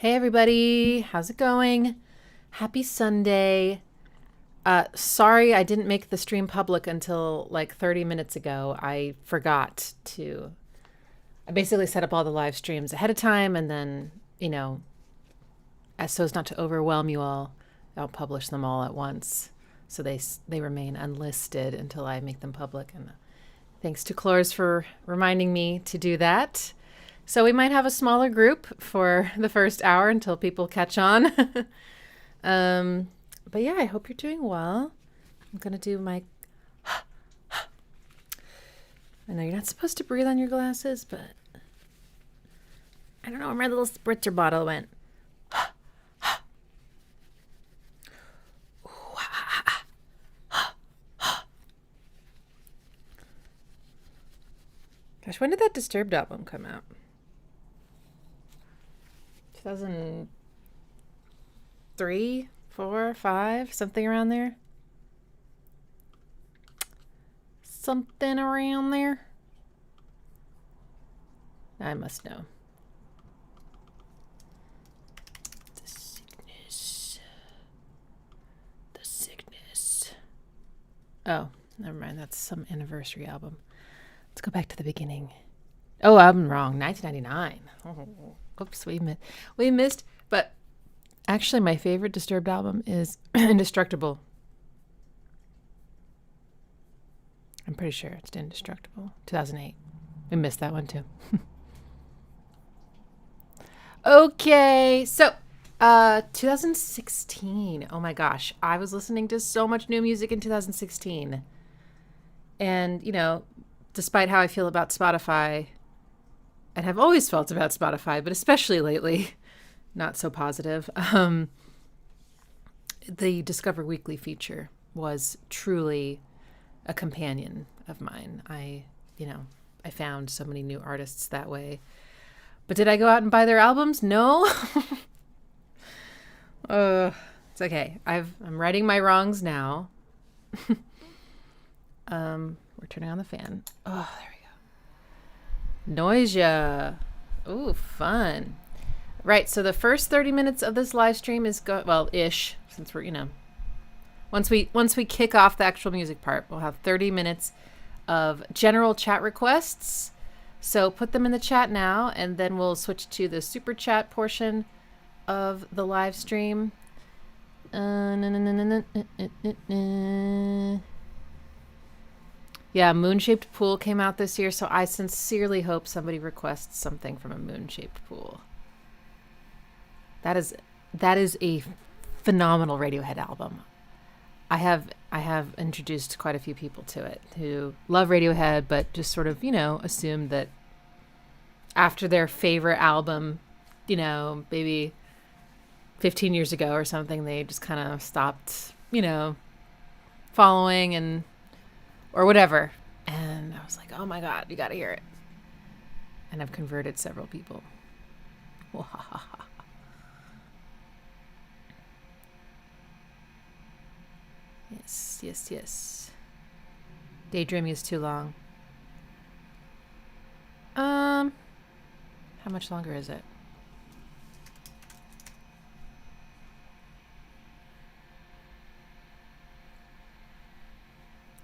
Hey everybody, how's it going? Happy Sunday. Sorry I didn't make the stream public until like 30 minutes ago. I forgot to. I basically set up all the live streams ahead of time and then, as so as not to overwhelm you all, I'll publish them all at once. So they remain unlisted until I make them public. And thanks to Clores for reminding me to do that. So we might have a smaller group for the first hour until people catch on. But yeah, I hope you're doing well. I'm going to do my... I know you're not supposed to breathe on your glasses, but... I don't know where my little spritzer bottle went. Gosh, when did that Disturbed album come out? 2003, 4, 5, something around there. Something around there. I must know. The sickness. The sickness. Oh, never mind. That's some anniversary album. Let's go back to the beginning. Oh, I'm wrong. 1999. Oh, oops, we missed. But actually, my favorite Disturbed album is Indestructible. I'm pretty sure it's Indestructible. 2008. We missed that one too. Okay, so 2016. Oh my gosh, I was listening to so much new music in 2016. And, despite how I feel about Spotify, and have always felt about Spotify, but especially lately, not so positive. The Discover Weekly feature was truly a companion of mine. I found so many new artists that way. But did I go out and buy their albums? No. It's okay. I'm righting my wrongs now. We're turning on the fan. Oh, there we go. Noisia. Ooh, fun. Right, so the first 30 minutes of this live stream is ish, since we're, once we kick off the actual music part, we'll have 30 minutes of general chat requests. So put them in the chat now, and then we'll switch to the super chat portion of the live stream. Yeah, Moon-Shaped Pool came out this year, so I sincerely hope somebody requests something from a Moon-Shaped Pool. That is a phenomenal Radiohead album. I have introduced quite a few people to it who love Radiohead, but just sort of, assumed that after their favorite album, maybe 15 years ago or something, they just kind of stopped, following or whatever. And I was like, oh my God, you got to hear it. And I've converted several people. Yes. Daydreaming is too long. How much longer is it?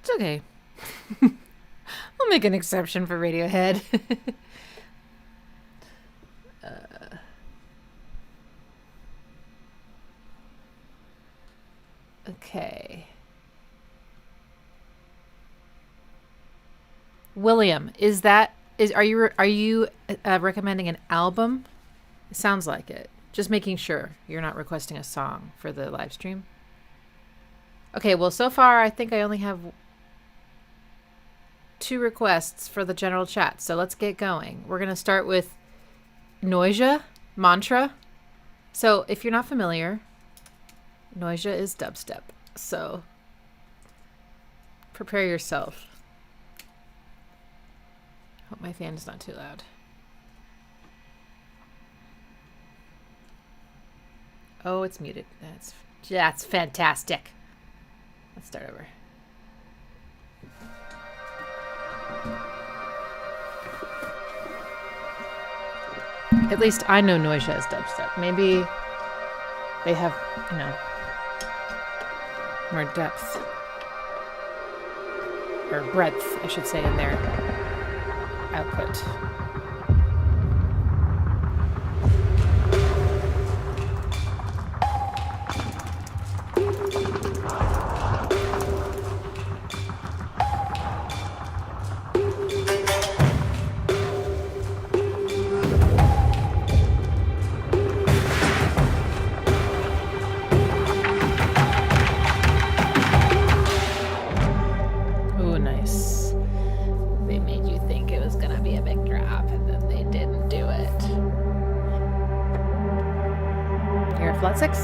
It's okay. I'll make an exception for Radiohead. Okay. William, are you recommending an album? It sounds like it. Just making sure you're not requesting a song for the live stream. Okay, well, so far I think I only have 2 requests for the general chat. So let's get going. We're going to start with Noisia, Mantra. So if you're not familiar, Noisia is dubstep. So prepare yourself. Hope my fan is not too loud. Oh, it's muted. That's fantastic. Let's start over. At least I know Noisia as dubstep. Maybe they have, more depth. Or breadth, I should say, in their output. Flat 6.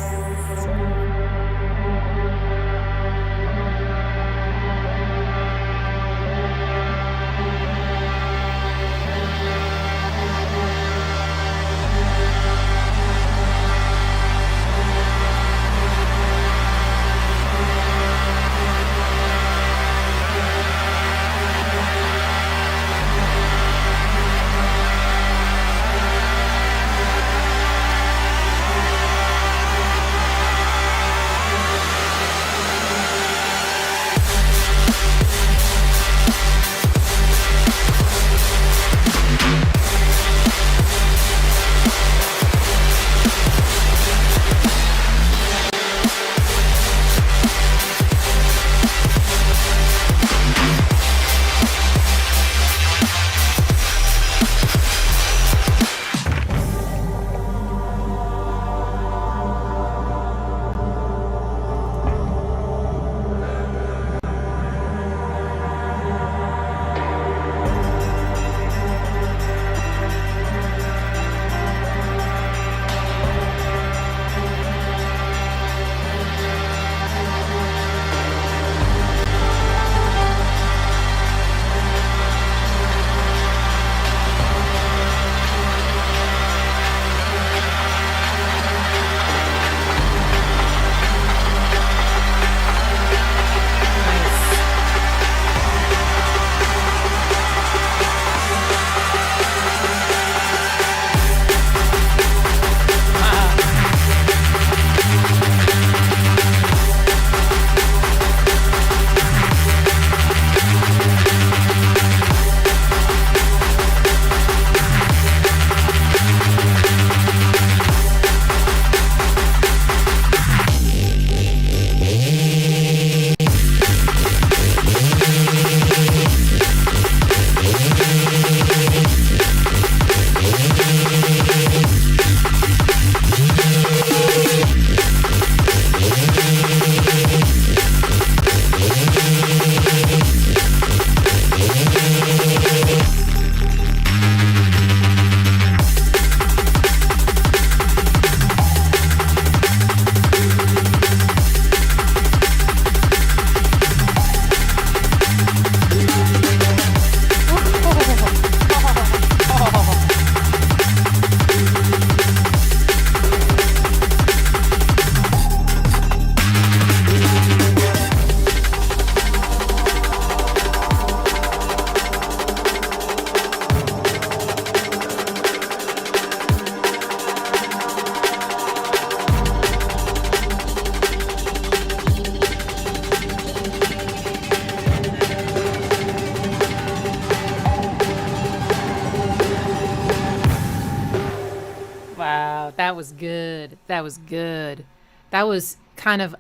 That was good. That was good. That was kind of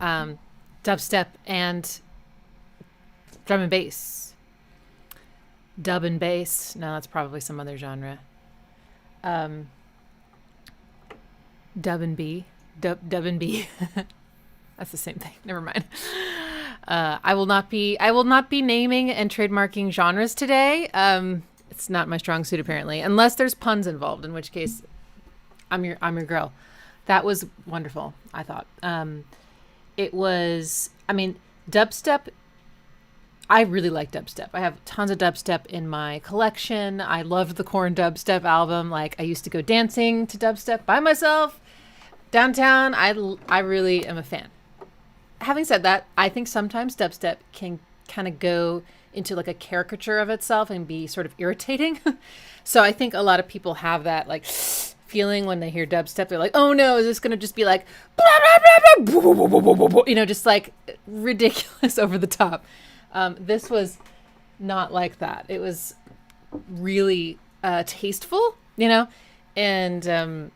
dubstep and drum and bass. Dub and bass. No, that's probably some other genre. Dub and B. Dub and B. That's the same thing. Never mind. I will not be naming and trademarking genres today. It's not my strong suit apparently, unless there's puns involved, in which case I'm your girl. That was wonderful, I thought. It was, dubstep. I really like dubstep. I have tons of dubstep in my collection. I loved the Korn dubstep album. Like, I used to go dancing to dubstep by myself downtown. I really am a fan. Having said that, I think sometimes dubstep can kind of go into like a caricature of itself and be sort of irritating. So I think a lot of people have that like feeling when they hear dubstep. They're like, oh no, is this going to just be like, blah, blah, blah, blah, blah, blah, blah, blah, you know, just like ridiculous over the top. This was not like that. It was really tasteful, you know, and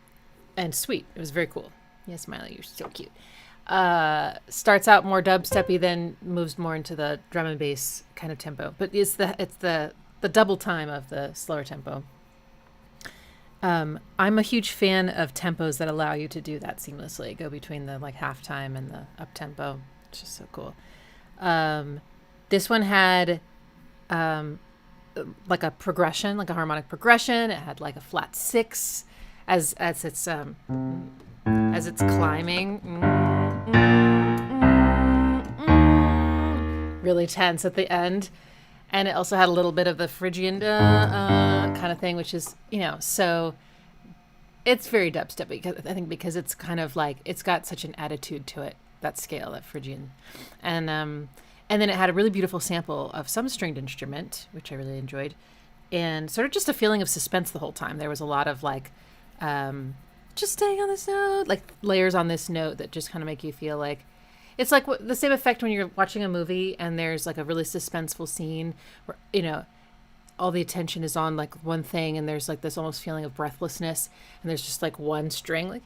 sweet. It was very cool. Yes, Smiley, you're so cute. Starts out more dubsteppy, then moves more into the drum and bass kind of tempo. But it's the double time of the slower tempo. I'm a huge fan of tempos that allow you to do that seamlessly. Go between the like half time and the up tempo. It's just so cool. This one had like a progression, like a harmonic progression. It had like a flat 6 as it's climbing. Really tense at the end. And it also had a little bit of the Phrygian kind of thing, which is, you know, so it's very dubsteppy, I think, because it's kind of like, it's got such an attitude to it, that scale, that Phrygian. And then it had a really beautiful sample of some stringed instrument, which I really enjoyed, and sort of just a feeling of suspense the whole time. There was a lot of like, just staying on this note, like layers on this note that just kind of make you feel like, it's like the same effect when you're watching a movie and there's like a really suspenseful scene where, you know, all the attention is on like one thing and there's like this almost feeling of breathlessness and there's just like one string, like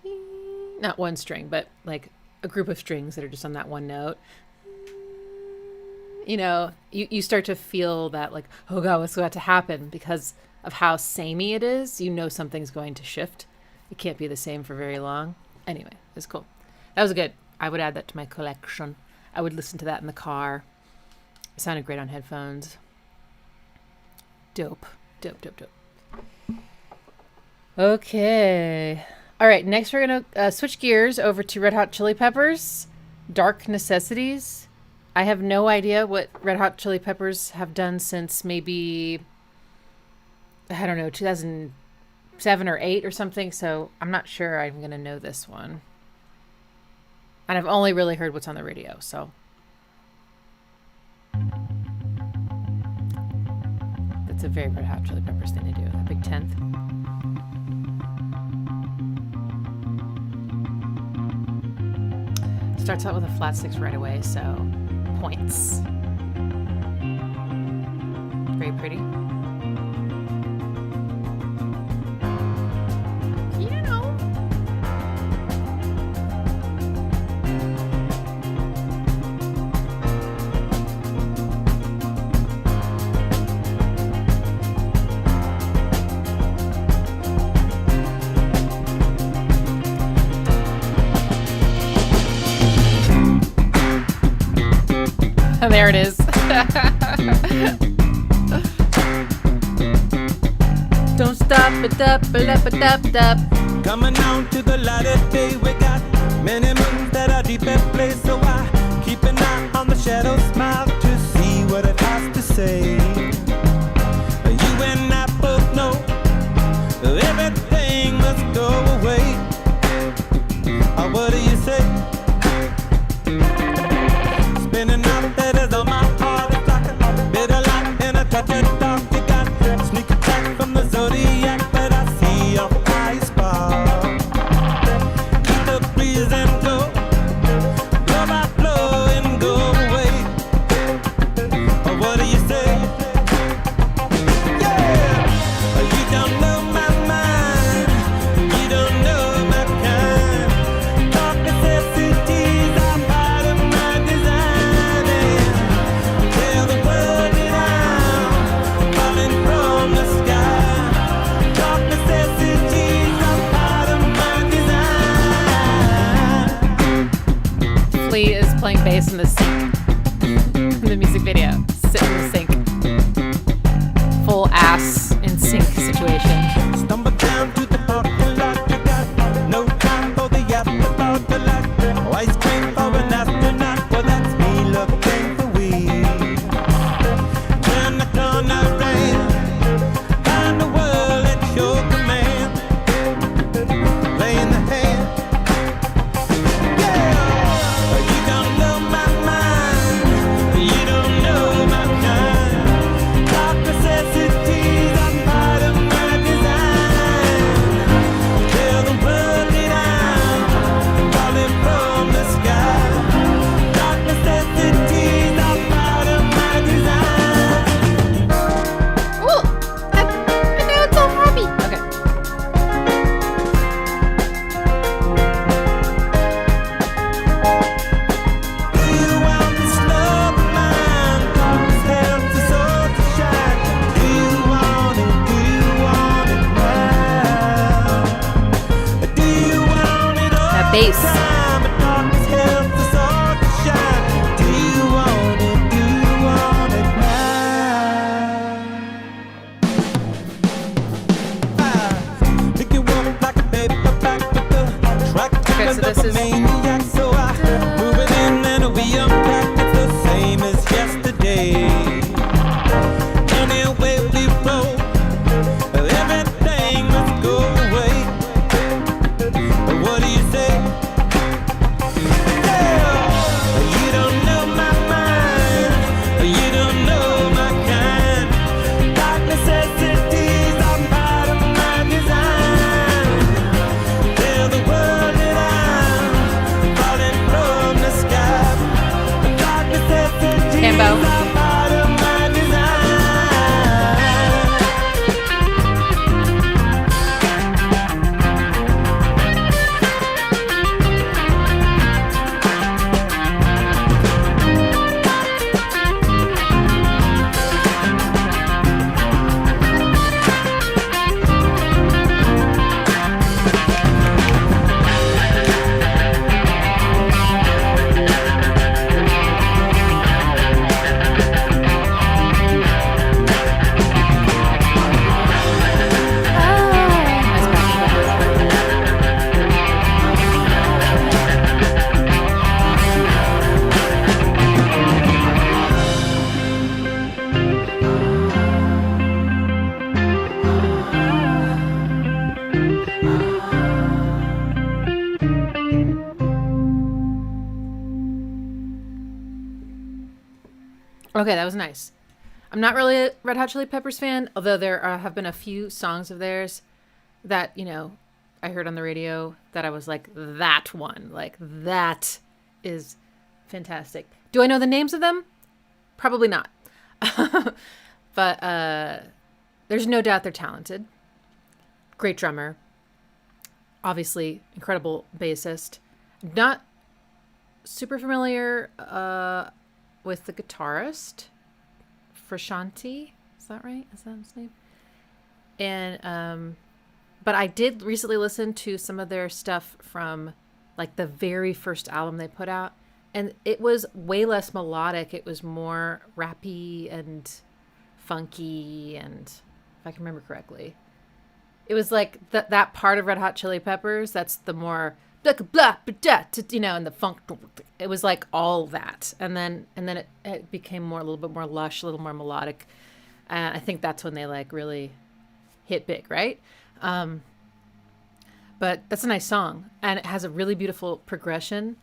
not one string, but like a group of strings that are just on that one note. You know, you start to feel that like, oh God, what's about to happen? Because of how samey it is, you know something's going to shift. It can't be the same for very long. Anyway, it was cool. That was good. I would add that to my collection. I would listen to that in the car. It sounded great on headphones. Dope. Okay. All right, next we're going to switch gears over to Red Hot Chili Peppers, Dark Necessities. I have no idea what Red Hot Chili Peppers have done since maybe, I don't know, 2007 or 8 or something, so I'm not sure I'm going to know this one. And I've only really heard what's on the radio, so. That's a very Red Hot Chili Peppers thing to do, a big 10th. Starts out with a flat 6 right away, so points. Very pretty. There it is. Don't stop it up. Coming out to the light of day, we got many moons that are deep at play. So I keep an eye on the shadow, smile to see what it has to say. You and I both know everything must go away. What do you say? Spinning out that is on my heart. It's like a bitter light and a touch of dark. You got sneak attack from the zodiac, but I see your eyes spark. Keep the breeze and go, blow by blow and go away. What do you say? Yeah, you don't know my mind, you don't know my kind. Dark necessities are part of my design. Tell the world that I'm falling from the sky. Dark necessities are part of my design. Flea is playing bass in the sink. In the music video. Sit in the sink. Full ass in sink situation. Stumble down to the parking lot. You got no time for the afterthought. The light, ice cream for an astronaut. Well, that's me looking for weed. Turn the corner and find the world at your command. Playing the hand. Yeah, you don't know my mind. You don't know Bass. time, but darkness helps us all to shine. Do you want it? Do you want it now? Pick you up like a paperback with the track Okay, so this is- maniac. So I move it in and we unpack. It's the same as yesterday. Anyway we roll, everything must go away. What do you say? Yeah. You don't know my mind, you don't know my kind. Dark necessities are part of my design. Tell the world that I'm falling from the sky. Dark necessities Cambo. are part of my design. Nice backing vocals. Okay, that was nice. I'm not really a Red Hot Chili Peppers fan, although there have been a few songs of theirs that, you know, I heard on the radio that I was like, that one, like, that is fantastic. Do I know the names of them? Probably not. But there's no doubt they're talented. Great drummer. Obviously, incredible bassist. Not super familiar with the guitarist, Frusciante. Is that right? Is that his name? And but I did recently listen to some of their stuff from like the very first album they put out, and it was way less melodic. It was more rappy and funky, and if I can remember correctly, it was like that part of Red Hot Chili Peppers that's the more blah blah blah, you know, and the funk. It was like all that, and then it became more, a little bit more lush, a little more melodic. And I think that's when they like really hit big, right? But that's a nice song, and it has a really beautiful progression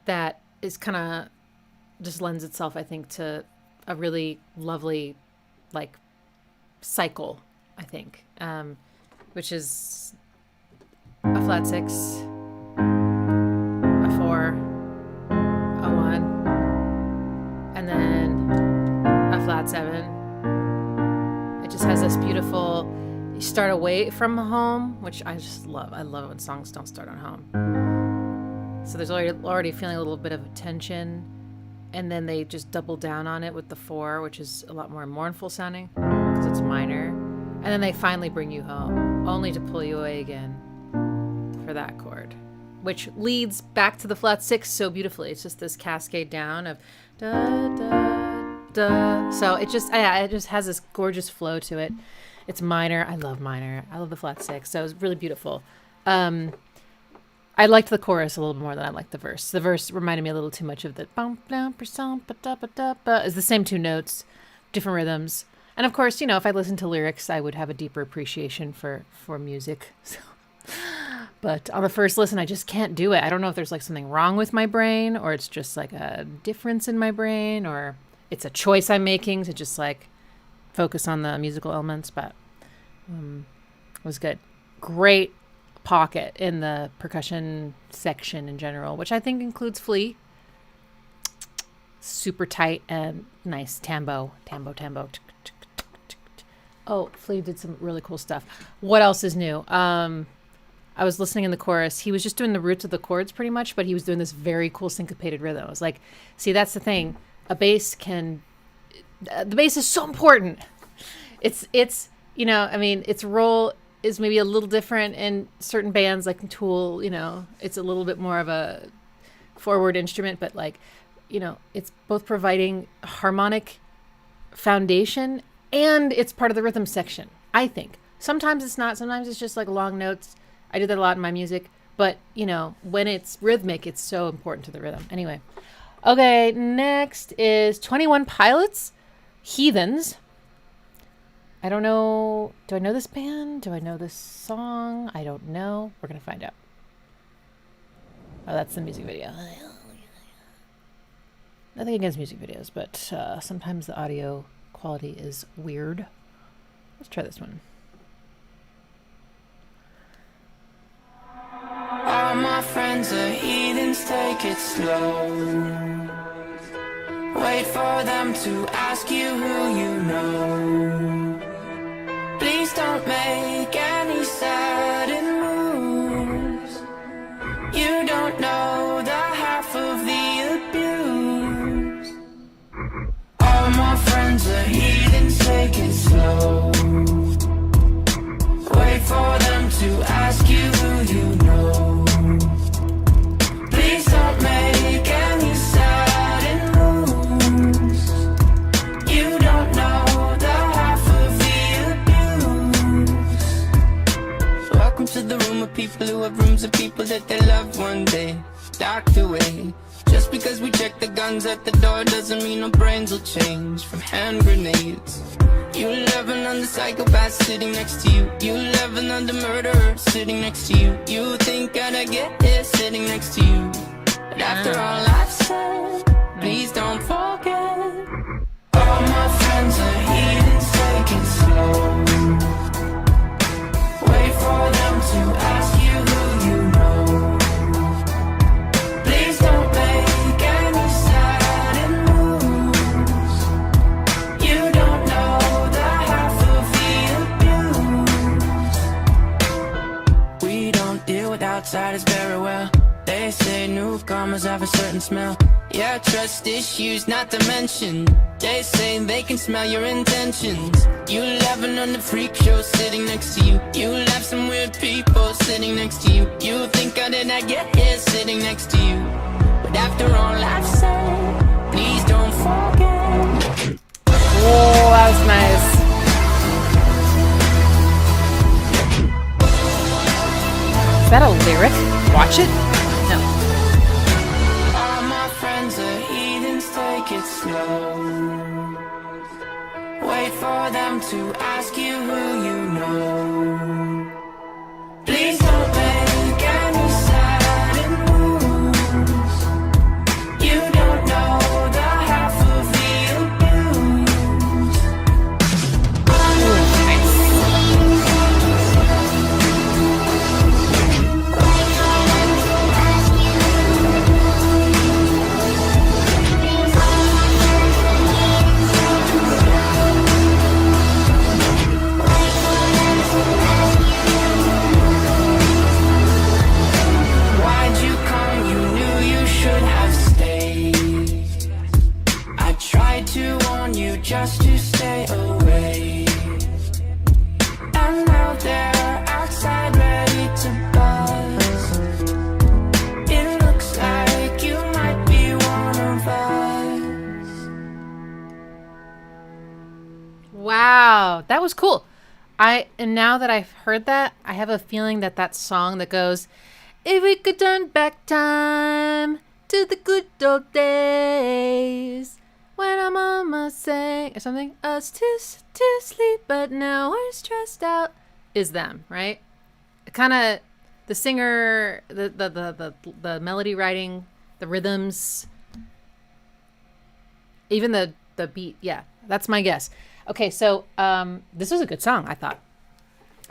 that is kind of just lends itself, I think, to a really lovely like cycle, I think, which is a flat 6, a 4, a 1, and then a flat 7. It just has this beautiful, you start away from home, which I just love. I love it when songs don't start on home. So there's already feeling a little bit of tension, and then they just double down on it with the 4, which is a lot more mournful sounding because it's minor. And then they finally bring you home, only to pull you away again for that chord, which leads back to the flat 6 so beautifully. It's just this cascade down of da da da. So it just has this gorgeous flow to it. It's minor. I love minor. I love the flat 6. So it's really beautiful. I liked the chorus a little bit more than I liked the verse. The verse reminded me a little too much of the it's the same 2 notes, different rhythms. And of course, you know, if I listened to lyrics, I would have a deeper appreciation for music. So, but on the first listen, I just can't do it. I don't know if there's like something wrong with my brain, or it's just like a difference in my brain, or it's a choice I'm making to just like focus on the musical elements. But it was good. Great pocket in the percussion section in general, which I think includes Flea. Super tight and nice tambo. Oh, Flea did some really cool stuff. What else is new? I was listening in the chorus. He was just doing the roots of the chords pretty much, but he was doing this very cool syncopated rhythm. I was like, see, that's the thing. A bass can, the bass is so important. It's, you know, I mean, its role is maybe a little different in certain bands, like Tool. You know, it's a little bit more of a forward instrument, but like, you know, it's both providing harmonic foundation and it's part of the rhythm section. I think sometimes it's not. Sometimes it's just like long notes. I do that a lot in my music, but you know, when it's rhythmic, it's so important to the rhythm. Anyway, okay, next is 21 Pilots, Heathens. I don't know. Do I know this band? Do I know this song? I don't know. We're going to find out. Oh, that's the music video. Nothing against music videos, but sometimes the audio quality is weird. Let's try this one. All my friends are heathens, take it slow. Wait for them to ask you who you know. Please don't make any sudden moves. You don't know the half of the abuse. All my friends are heathens, take it slow. Wait for them to ask you who you know. Please don't make any sudden moves. You don't know the half of the abuse. Welcome to the room of people who have rooms of people that they loved one day docked away. Just because we check the guns at the door doesn't mean our brains will change from hand grenades. You love another psychopath sitting next to you. You love another murderer sitting next to you. You think I'd get here sitting next to you. But after all I've said, please don't forget. All my friends are heathens, take it slow. Wait for them to ask you who you know. Please don't make any sudden moves. You don't know the half of the abuse. We don't deal with outsiders very well. They say newcomers have a certain smell. Yeah, trust issues not to mention. They say they can smell your intentions. You laughing on the freak show sitting next to you. You laugh some weird people sitting next to you. You think I did not get here sitting next to you. But after all I've said, please don't forget. Oh, that was nice. Is that a lyric? Watch it? No. All my friends are heathens, take it slow. Wait for them to ask you who you know. Please don't make any sudden moves. You don't know the half of the abuse. Why'd you come? You knew you should have stayed. I tried to warn you just to stay away. And now they're outside ready to buzz. It looks like you might be one of us. Wow, that was cool. And now that I've heard that, I have a feeling that that song that goes, "If we could turn back time to the good old days when our mama sang," or something, "us to sleep, but now we're stressed out," is them, right? Kind of the singer, the melody writing, the rhythms, even the beat. Yeah, that's my guess. Okay, so this was a good song, I thought.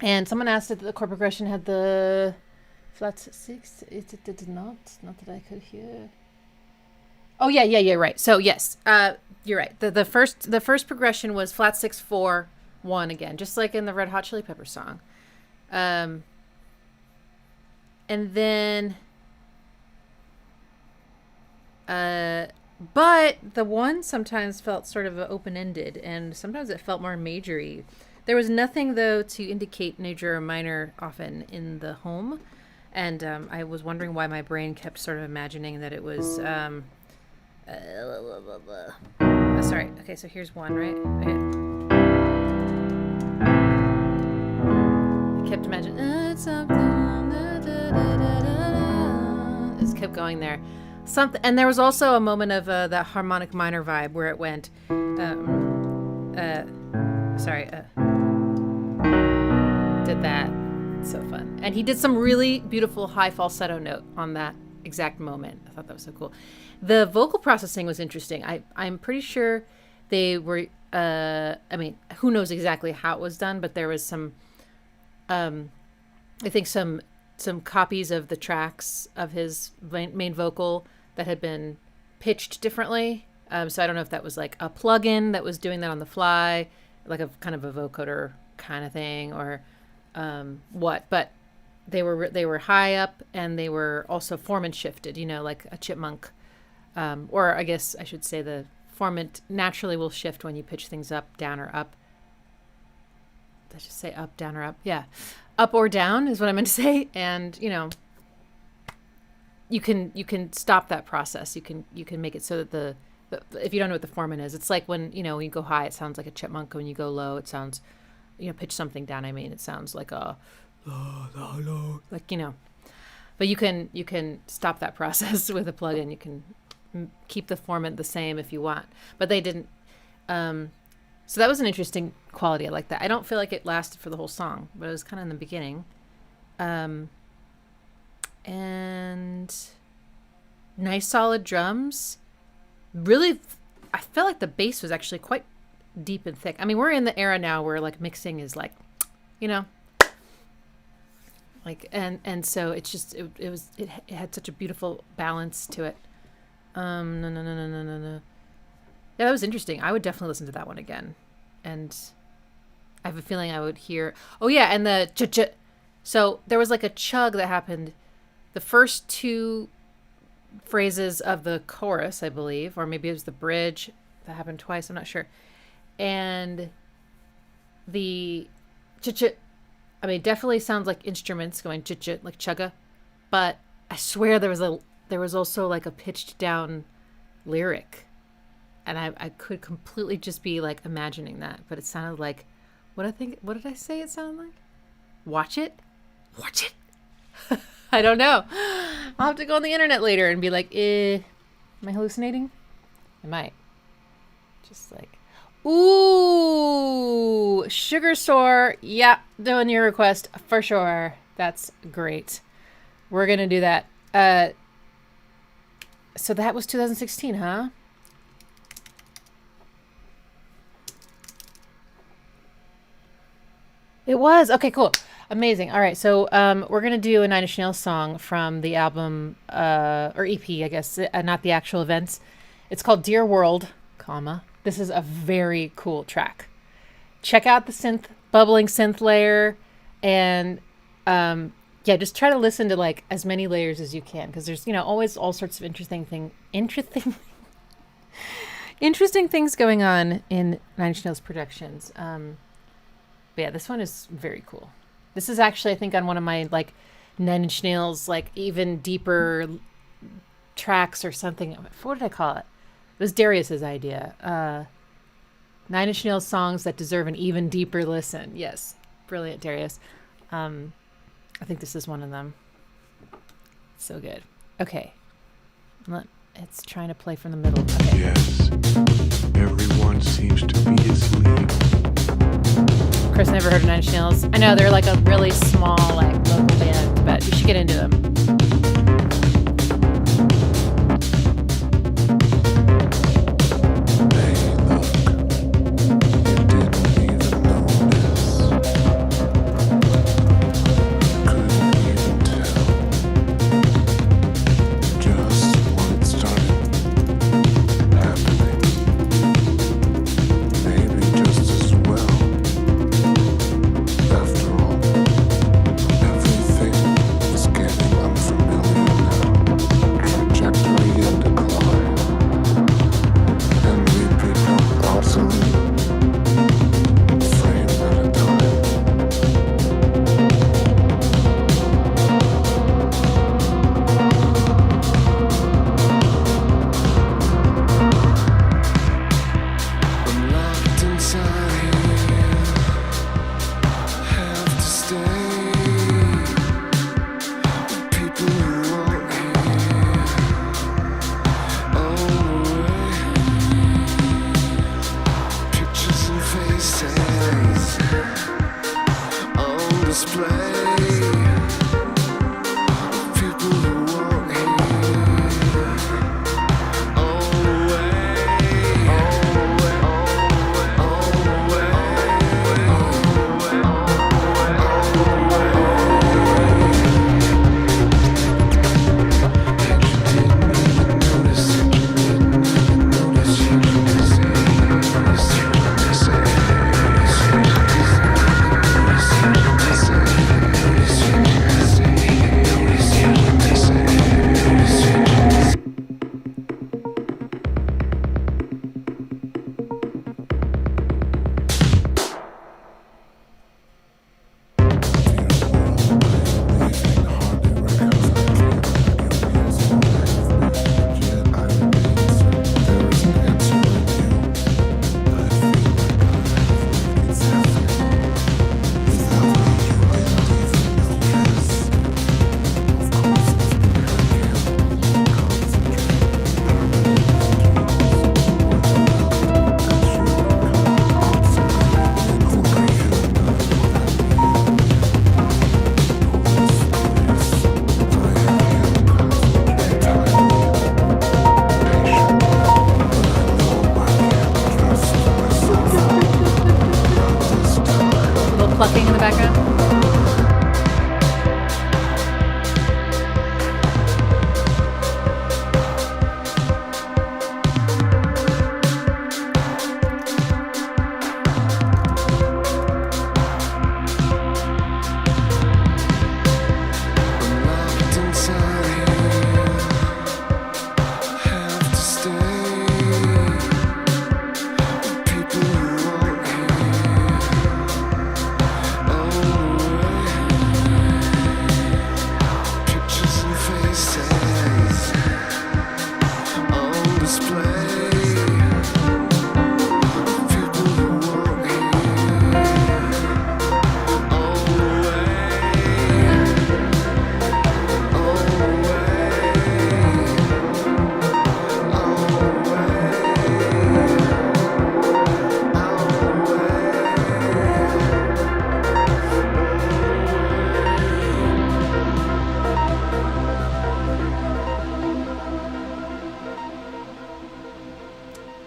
And someone asked if the chord progression had the flat six. It did not that I could hear. Oh yeah, right. So yes, you're right. The first progression was flat 6 4 1 again, just like in the Red Hot Chili Peppers song. And then but the one sometimes felt sort of open-ended, and sometimes it felt more majory. There was nothing, though, to indicate major or minor often in the home. And I was wondering why my brain kept sort of imagining that it was... sorry. Okay, so here's one, right? Okay. I kept imagining... it's something... It just kept going there. Something, and there was also a moment of that harmonic minor vibe where it went... did that. So fun. And he did some really beautiful high falsetto note on that exact moment. I thought that was so cool. The vocal processing was interesting. I'm pretty sure they were, I mean, who knows exactly how it was done, but there was some, I think some copies of the tracks of his main vocal that had been pitched differently. So I don't know if that was like a plugin that was doing that on the fly, like a kind of a vocoder kind of thing, or what, but they were high up, and they were also formant shifted, you know, like a chipmunk, or I guess I should say the formant naturally will shift when you pitch things up, down, or up. Let's just say up, down, or up. Yeah, up or down is what I meant to say. And you know, you can stop that process. You can make it so that the if you don't know what the formant is, it's like when you go high, it sounds like a chipmunk. When you go low, it sounds, pitch something down. I mean, it sounds like a, like, but you can stop that process with a plugin. You can keep the formant the same if you want, but they didn't. So that was an interesting quality. I like that. I don't feel like it lasted for the whole song, but it was kind of in the beginning. And nice solid drums. Really, I felt like the bass was actually quite deep and thick. I mean, we're in the era now where like mixing is like, like, and so it's just, it had such a beautiful balance to it. No. Yeah, that was interesting. I would definitely listen to that one again. And I have a feeling I would hear, oh yeah, and the ch-ch. So there was like a chug that happened the first two phrases of the chorus, I believe, or maybe it was the bridge that happened twice, I'm not sure. And the ch-ch, I mean, it definitely sounds like instruments going ch-ch, like chugga, but I swear there was also like a pitched down lyric, and I could completely just be like imagining that, but it sounded like, what did I say it sounded like? Watch it. I don't know. I'll have to go on the internet later and be like, am I hallucinating? I might. Just like, ooh, Sugar Store. Yeah, doing your request for sure. That's great. We're going to do that. So that was 2016, huh? It was. Okay, cool. Amazing. All right, so we're going to do a Nine Inch Nails song from the album, or EP, I guess, not the actual events. It's called Dear World, comma. This is a very cool track. Check out the bubbling synth layer, and yeah, just try to listen to like as many layers as you can, because there's, always all sorts of interesting things going on in Nine Inch Nails productions. But yeah, this one is very cool. This is actually, I think, on one of my like Nine Inch Nails, like even deeper tracks or something. What did I call it? It was Darius's idea. Nine Inch Nails songs that deserve an even deeper listen. Yes, brilliant, Darius. I think this is one of them. So good. Okay, it's trying to play from the middle. Okay. Yes, everyone seems to be asleep. Chris never heard of Nine Inch Nails. I know they're like a really small, like local band, but you should get into them. Hey, look, you didn't even notice. Couldn't even tell. Just when it started happening. Maybe just as well. After all, everything is getting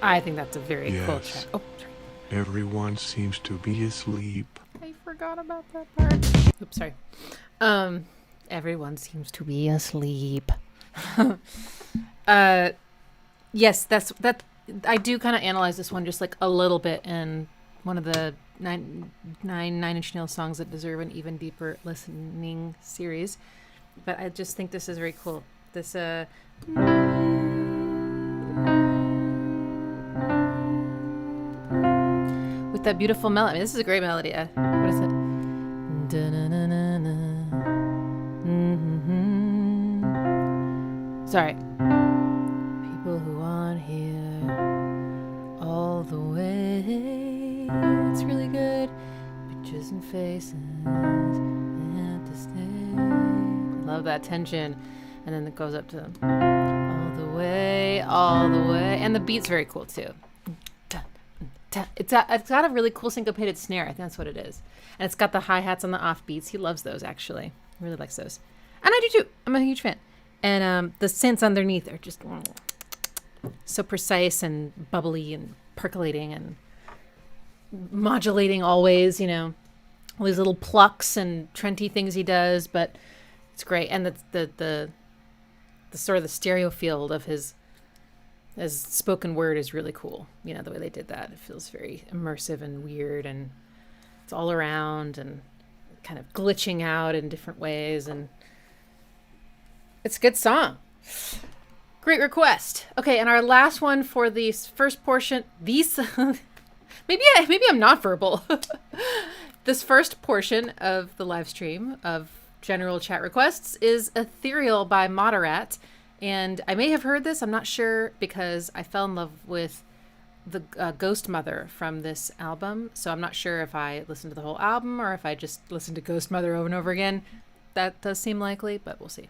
I think that's a very cool Yes. track. Oh, sorry. Everyone seems to be asleep. I forgot about that part. Oops, sorry. Everyone seems to be asleep. Yes, that. I do kind of analyze this one just like a little bit in one of the Nine Inch Nails songs that deserve an even deeper listening series. But I just think this is very cool. This with that beautiful melody. I mean, this is a great melody. What is it? Sorry. People who aren't here all the way. It's really good. Pictures and faces and to stay. Love that tension. And then it goes up to all the way, and the beat's very cool too. It's got a really cool syncopated snare. I think that's what it is. And it's got the hi-hats on the off beats. He loves those, actually. He really likes those. And I do too. I'm a huge fan. And the synths underneath are just so precise and bubbly and percolating and modulating always, you know. All these little plucks and Trenty things he does, but it's great. And the sort of the stereo field of his spoken word is really cool. You know, the way they did that. It feels very immersive and weird, and it's all around and kind of glitching out in different ways, and it's a good song. Great request. Okay, and our last one for the first portion, maybe I'm not verbal. This first portion of the live stream of general chat requests is Ethereal by Moderat. And I may have heard this, I'm not sure, because I fell in love with the Ghost Mother from this album. So I'm not sure if I listened to the whole album or if I just listened to Ghost Mother over and over again. That does seem likely, but we'll see.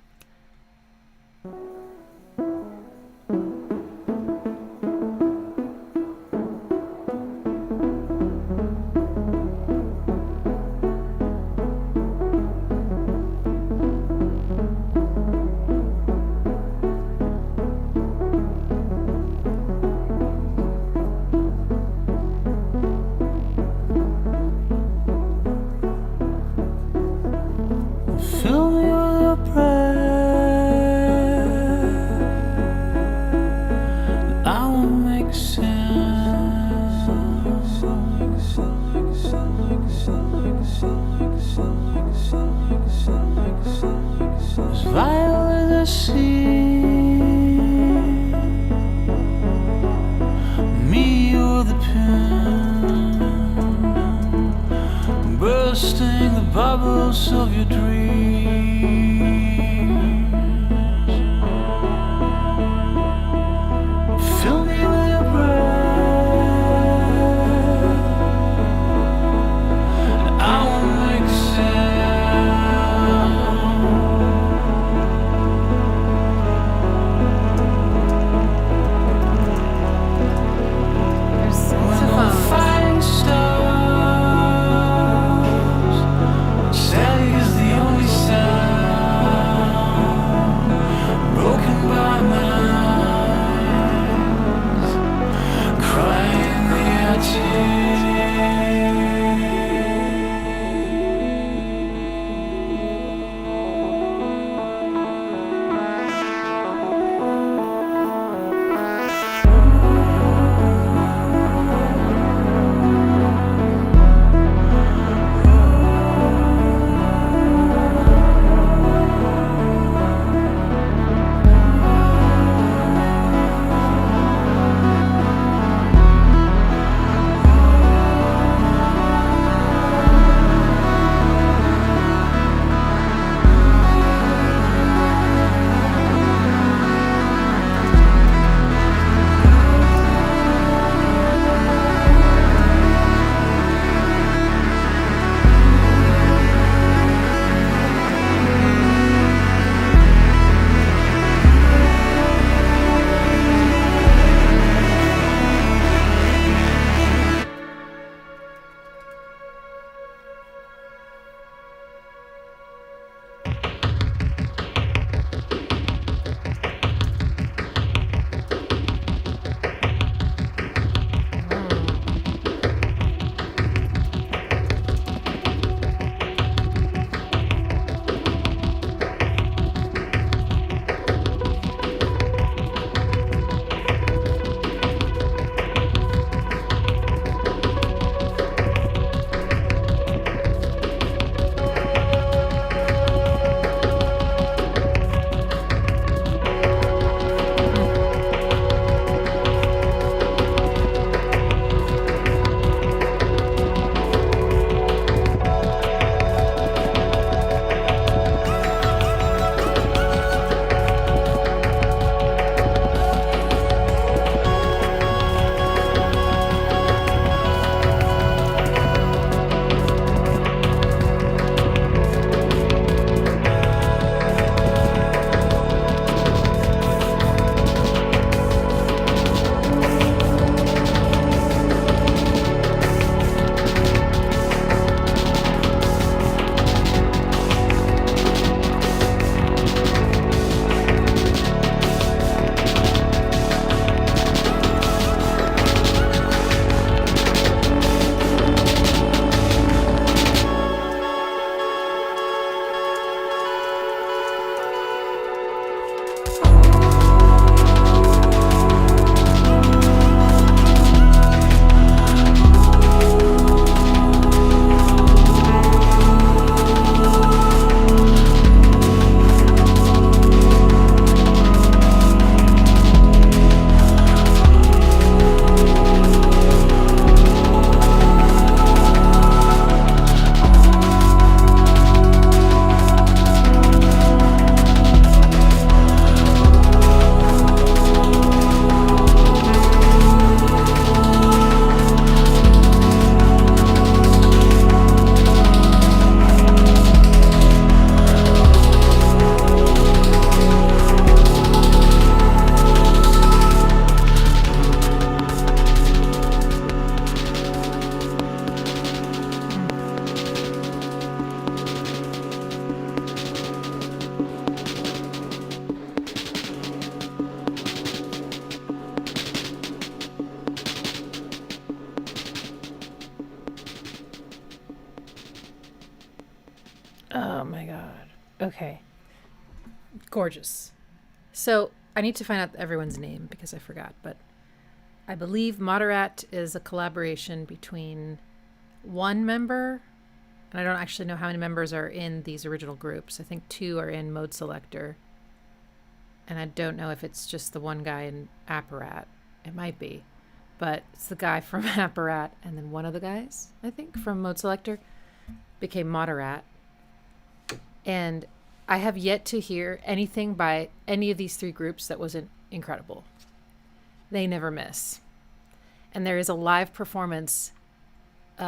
Fill me with your prayer. Okay. Gorgeous. So I need to find out everyone's name because I forgot, but I believe Moderat is a collaboration between one member, and I don't actually know how many members are in these original groups. I think 2 are in Mode Selector, and I don't know if it's just the one guy in Apparat. It might be, but it's the guy from Apparat, and then one of the guys, I think, from Mode Selector became Moderat. And I have yet to hear anything by any of these 3 groups that wasn't incredible. They never miss. And there is a live performance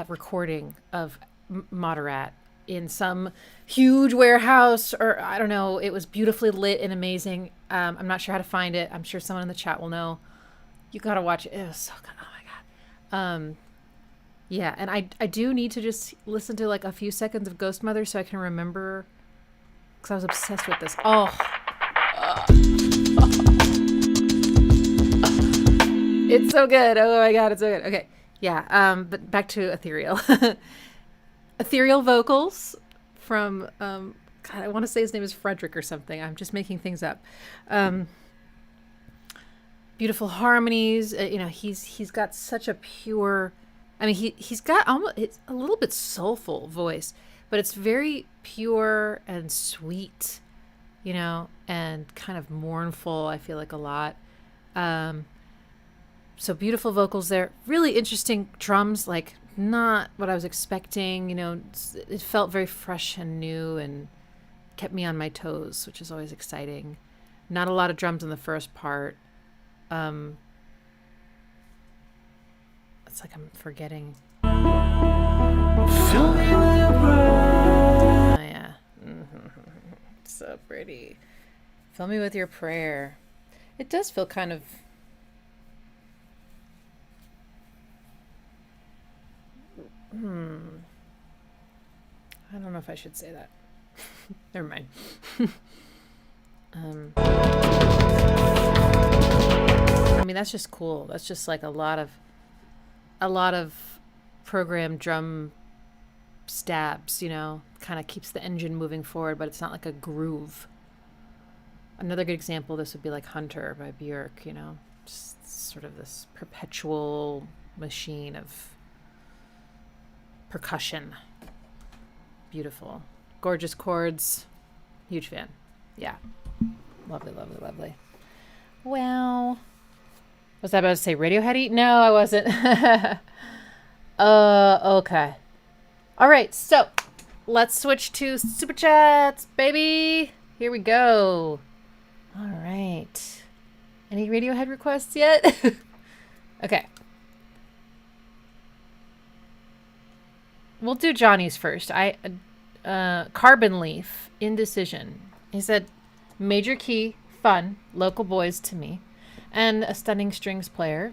recording of Moderat in some huge warehouse, or I don't know. It was beautifully lit and amazing. I'm not sure how to find it. I'm sure someone in the chat will know. You got to watch it. It was so good. Oh my God. Yeah. And I do need to just listen to like a few seconds of Ghost Mother so I can remember, because I was obsessed with this. Oh. It's so good. Oh my God, it's so good. Okay. Yeah. But back to Ethereal. Ethereal vocals from, God, I want to say his name is Frederick or something. I'm just making things up. Beautiful harmonies. You know, he's got such a pure, I mean, he's got almost, it's a little bit soulful voice, but it's very pure and sweet, you know, and kind of mournful, I feel like, a lot. So beautiful vocals there. Really interesting drums, like not what I was expecting. You know, it felt very fresh and new and kept me on my toes, which is always exciting. Not a lot of drums in the first part. It's like I'm forgetting. Fill me with your Oh, yeah. So pretty. Fill me with your prayer. It does feel kind of... I don't know if I should say that. Never mind. I mean, that's just cool. That's just like a lot of programmed drum stabs, you know, kind of keeps the engine moving forward, but it's not like a groove. Another good example, this would be like Hunter by Björk, you know, just sort of this perpetual machine of percussion. Beautiful. Gorgeous chords. Huge fan. Yeah. Lovely, lovely, lovely. Wow. Was I about to say Radiohead-y? No, I wasn't. Okay. All right, so let's switch to Super Chats, baby. Here we go. All right. Any Radiohead requests yet? Okay. We'll do Johnny's first. Carbon Leaf, Indecision. He said, major key, fun, local boys to me, and a stunning strings player.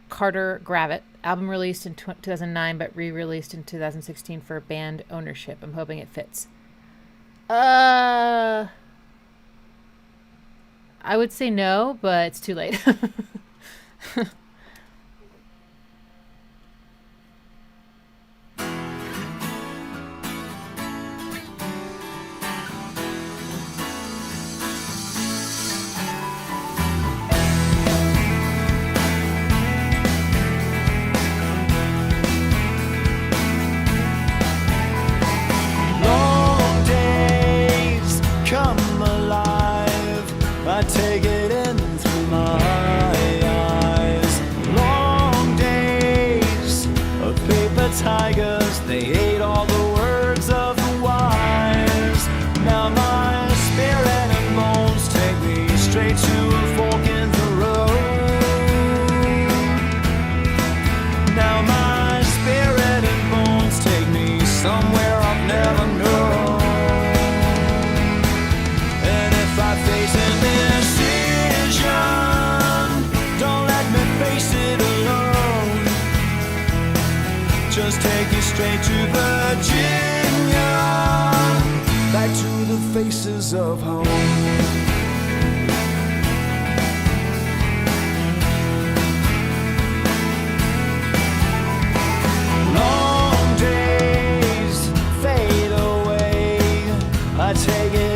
Carter Gravett, album released in 2009 but re-released in 2016 for band ownership. I'm hoping it fits. I would say no, but it's too late. Take it in through my eyes. Long days of paper tigers, they ate all the words of the wise. Now my spirit and bones take me straight to a fork in the road. Now my spirit and bones take me somewhere I've never known. And if I face it just take you straight to Virginia, back to the faces of home. Long days fade away, I take it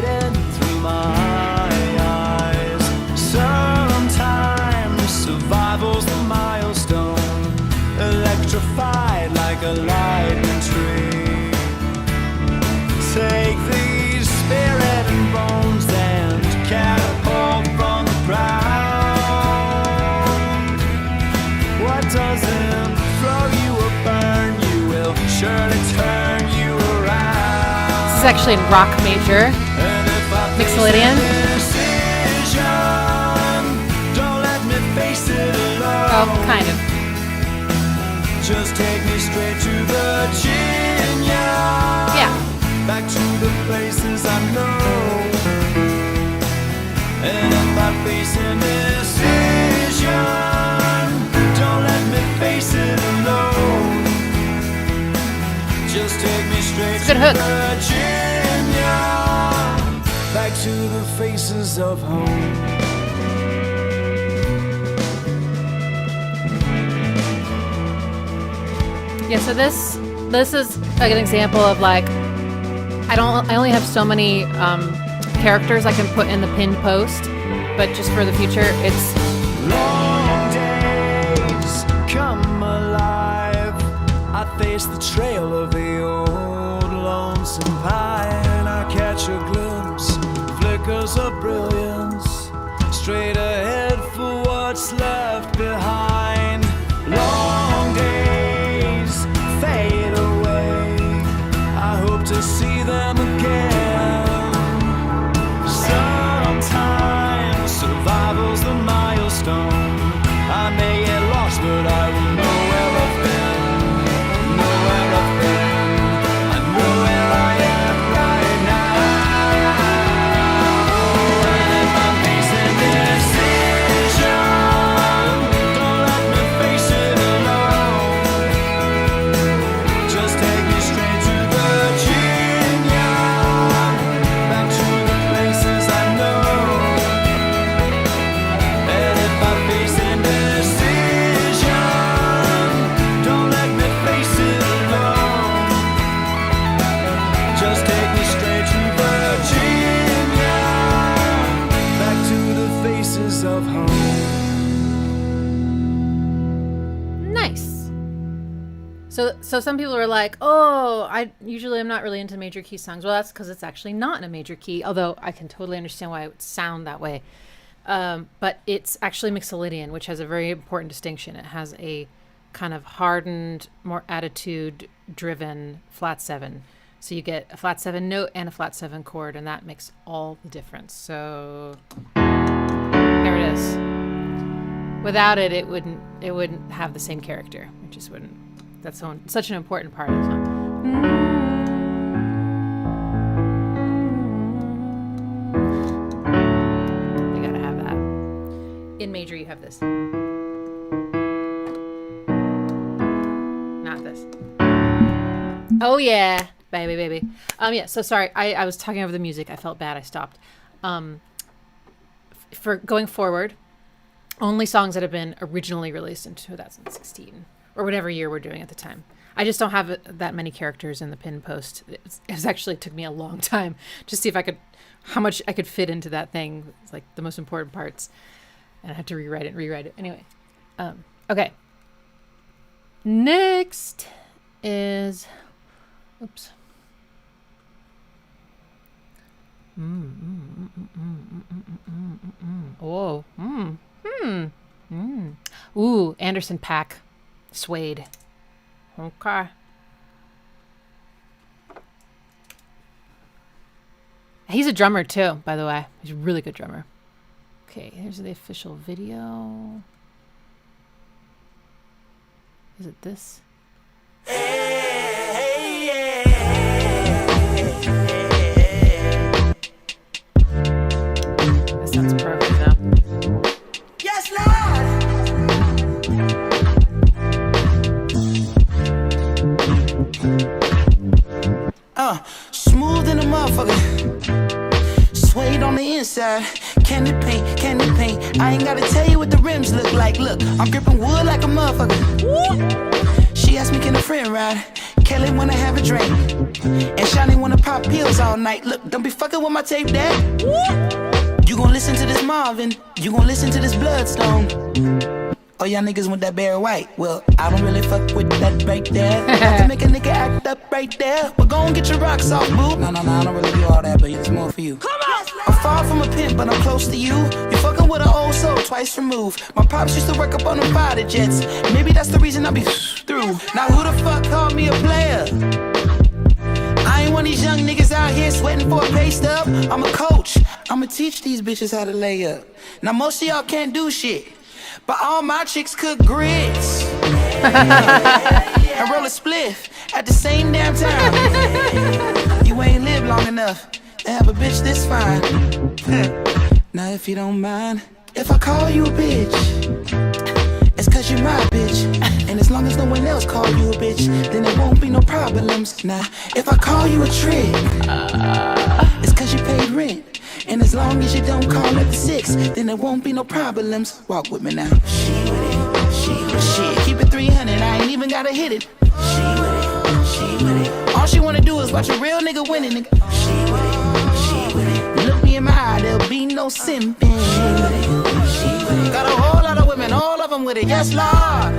actually in rock major. Mixolydian. Don't let me face it alone. Oh, kind of. Just take me straight to Virginia. Yeah. Back to the places I know. And if I face indecision, don't let me face it alone. Just take me straight Good to hook. Virginia. Back to the faces of home. Yeah, so this is like an example of like I only have so many characters I can put in the pinned post, but just for the future, it's Long days come alive. I face the trail of the old lonesome pine. I catch a glimpse, flickers of brilliance, straight ahead for what's left behind. Long days fade away. I hope to see them again. Sometimes survival's the milestone. I may get lost, but I will know where I've been. Know where I've been. I know where I am right now. And if I'm facing decision, don't let me face it alone. Just take me straight to Virginia. Back to the places I know. And if I face indecision, don't let me face it alone. Just take me straight to Virginia. Back to the faces of home. nice. So some people are like, oh, I'm not really into major key songs. Well, that's because it's actually not in a major key, although I can totally understand why it would sound that way. But it's actually Mixolydian, which has a very important distinction. It has a kind of hardened, more attitude-driven flat 7. So you get a flat 7 note and a flat 7 chord, and that makes all the difference. So there it is. Without it, it wouldn't have the same character. It just wouldn't. That's such an important part of the song. You gotta have that. In major, you have this. Not this. Oh yeah, baby. Yeah. So sorry, I was talking over the music. I felt bad. I stopped. For going forward, only songs that have been originally released in 2016 or whatever year we're doing at the time. I just don't have that many characters in the pin post. It actually took me a long time to see how much I could fit into that thing. It's like the most important parts, and I had to rewrite it. Anyway, okay. Next is, oops. Oh. Ooh, Anderson.Paak, Suede. Okay. He's a drummer too, by the way. He's a really good drummer. Okay, here's the official video. Is it this? That sounds perfect now. Yes, Lord. Smooth in the motherfucker. Suede on the inside. Candy paint. I ain't gotta tell you what the rims look like. Look, I'm gripping wood like a motherfucker. She asked me, can a friend ride? Kelly wanna have a drink. And Shani wanna pop pills all night. Look, don't be fucking with my tape, dad. You gon' listen to this Marvin. You gon' listen to this Bloodstone. Oh, y'all niggas want that Barry White. Well, I don't really fuck with that right there. Not to make a nigga act up right there. But go and get your rocks off, boo. No, I don't really do all that, but it's more for you. Come on! I'm far from a pimp, but I'm close to you. You fucking with an old soul twice removed. My pops used to work up on them fighter jets. Maybe that's the reason I be through. Now who the fuck called me a player? I ain't one of these young niggas out here sweating for a pay stub. I'm a coach. I'ma teach these bitches how to lay up. Now most of y'all can't do shit, but all my chicks cook grits and roll a spliff at the same damn time. You ain't lived long enough to have a bitch this fine. Now if you don't mind, if I call you a bitch, it's cause you're my bitch. And as long as no one else call you a bitch, then there won't be no problems. Now if I call you a trick, it's cause you paid rent. And as long as you don't call at the 6, then there won't be no problems. Walk with me now. She with it, she with it. Shit, keep it 300, I ain't even gotta hit it. She with it, she with it. All she wanna do is watch a real nigga winning, nigga. She with it, she with it. Look me in my eye, there'll be no simping. She with it, she with it. Got a whole lot of women, all of them with it, yes Lord.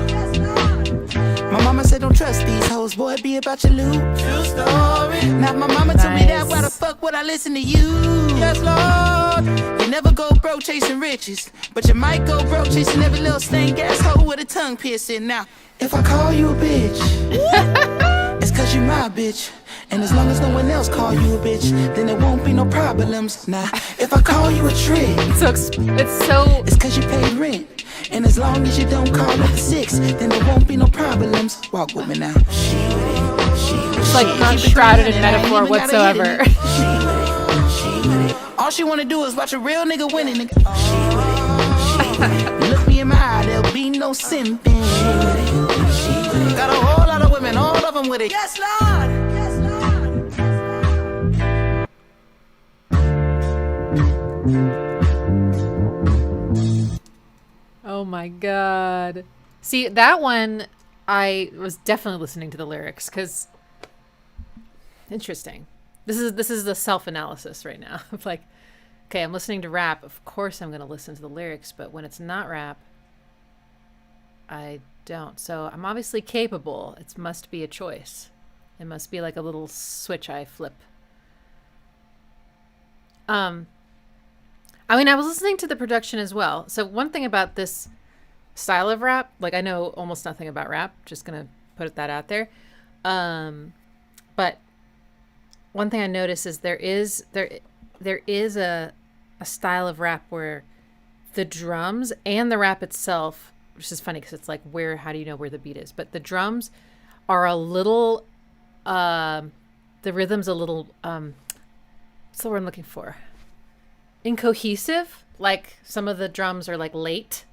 My mama said don't trust these hoes, boy, it be about your loot. True story. Now my mama told me that, why the fuck would I listen to you? Yes, Lord. You never go broke chasing riches, but you might go broke chasing every little stank ass hoe with a tongue piercing. Now, if I call you a bitch, it's cause you my bitch. And as long as no one else call you a bitch, then there won't be no problems. Now, if I call you a trick, it's cause you paid rent. And as long as you don't call at the 6, then there won't be no problems. Walk with me now. She with it, she with it. It's like not shrouded in metaphor whatsoever. All she wanna do is watch a real nigga winning, nigga. Look me in my eye, there'll be no simping. Got a whole lot of women, all of them with it. Yes, Lord. Yes, Lord. Oh my god. See, that one, I was definitely listening to the lyrics, because interesting. This is the self-analysis right now. It's like, okay, I'm listening to rap. Of course I'm going to listen to the lyrics, but when it's not rap, I don't. So I'm obviously capable. It must be a choice. It must be like a little switch I flip. I mean, I was listening to the production as well. So one thing about this style of rap, like I know almost nothing about rap, just going to put that out there. But one thing I noticed is there is a style of rap where the drums and the rap itself, which is funny because it's like how do you know where the beat is? But the drums are a little, the rhythm's a little, what's the word I'm looking for? Incohesive. Like some of the drums are like late,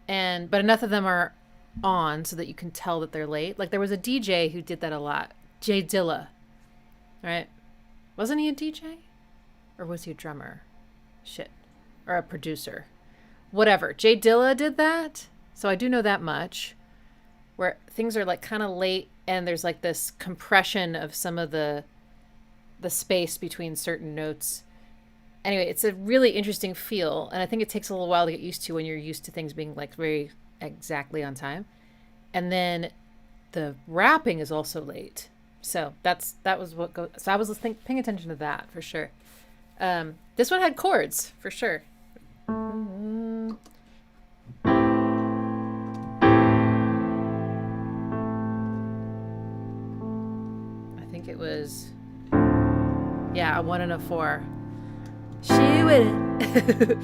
but enough of them are on so that you can tell that they're late. Like there was a DJ who did that a lot, Jay Dilla. Right? Wasn't he a DJ? Or was he a drummer? Shit. Or a producer. Whatever. Jay Dilla did that. So I do know that much. Where things are like kind of late and there's like this compression of some of the space between certain notes. Anyway, it's a really interesting feel. And I think it takes a little while to get used to when you're used to things being like very exactly on time. And then the rapping is also late. So that was what goes. So I was paying attention to that for sure. This one had chords for sure. I think it was, yeah, a 1 and a 4. She with it.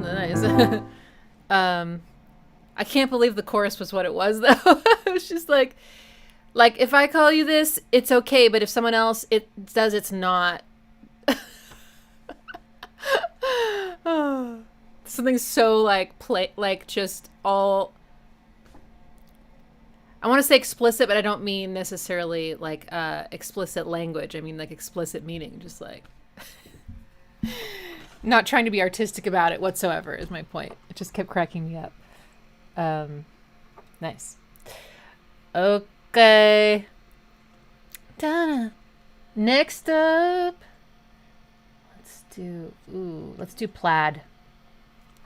Nice. I can't believe the chorus was what it was though. It was just like if I call you this, it's okay, but if someone else it's not. Something so just all, I want to say explicit, but I don't mean necessarily like explicit language. I mean like explicit meaning, just like not trying to be artistic about it whatsoever is my point. It just kept cracking me up. Nice. Okay. Donna. Next up, let's do Plaid.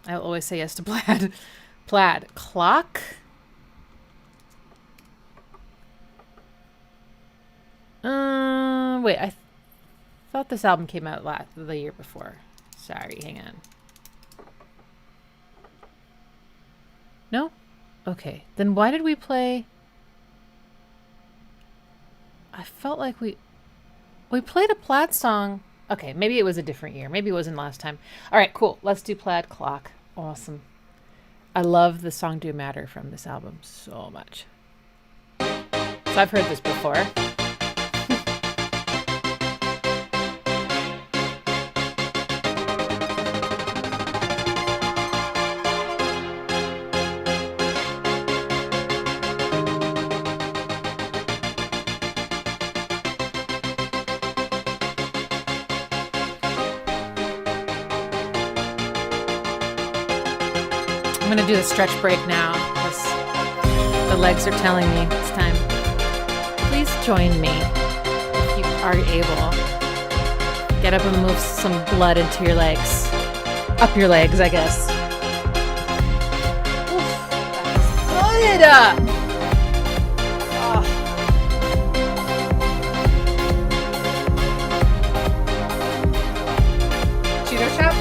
I always say yes to Plaid. Plaid. Clock. Wait, I thought this album came out the year before. Sorry, hang on. No? Okay, then why did we play? I felt like we played a Plaid song. Okay, maybe it was a different year. Maybe it wasn't last time. All right, cool. Let's do Plaid Clock. Awesome. I love the song Do Matter from this album so much. So I've heard this before. I'm going to do the stretch break now because the legs are telling me it's time. Please join me if you are able. Get up and move some blood into your legs. Up your legs, I guess. Oof, that was good. Cheeto shop?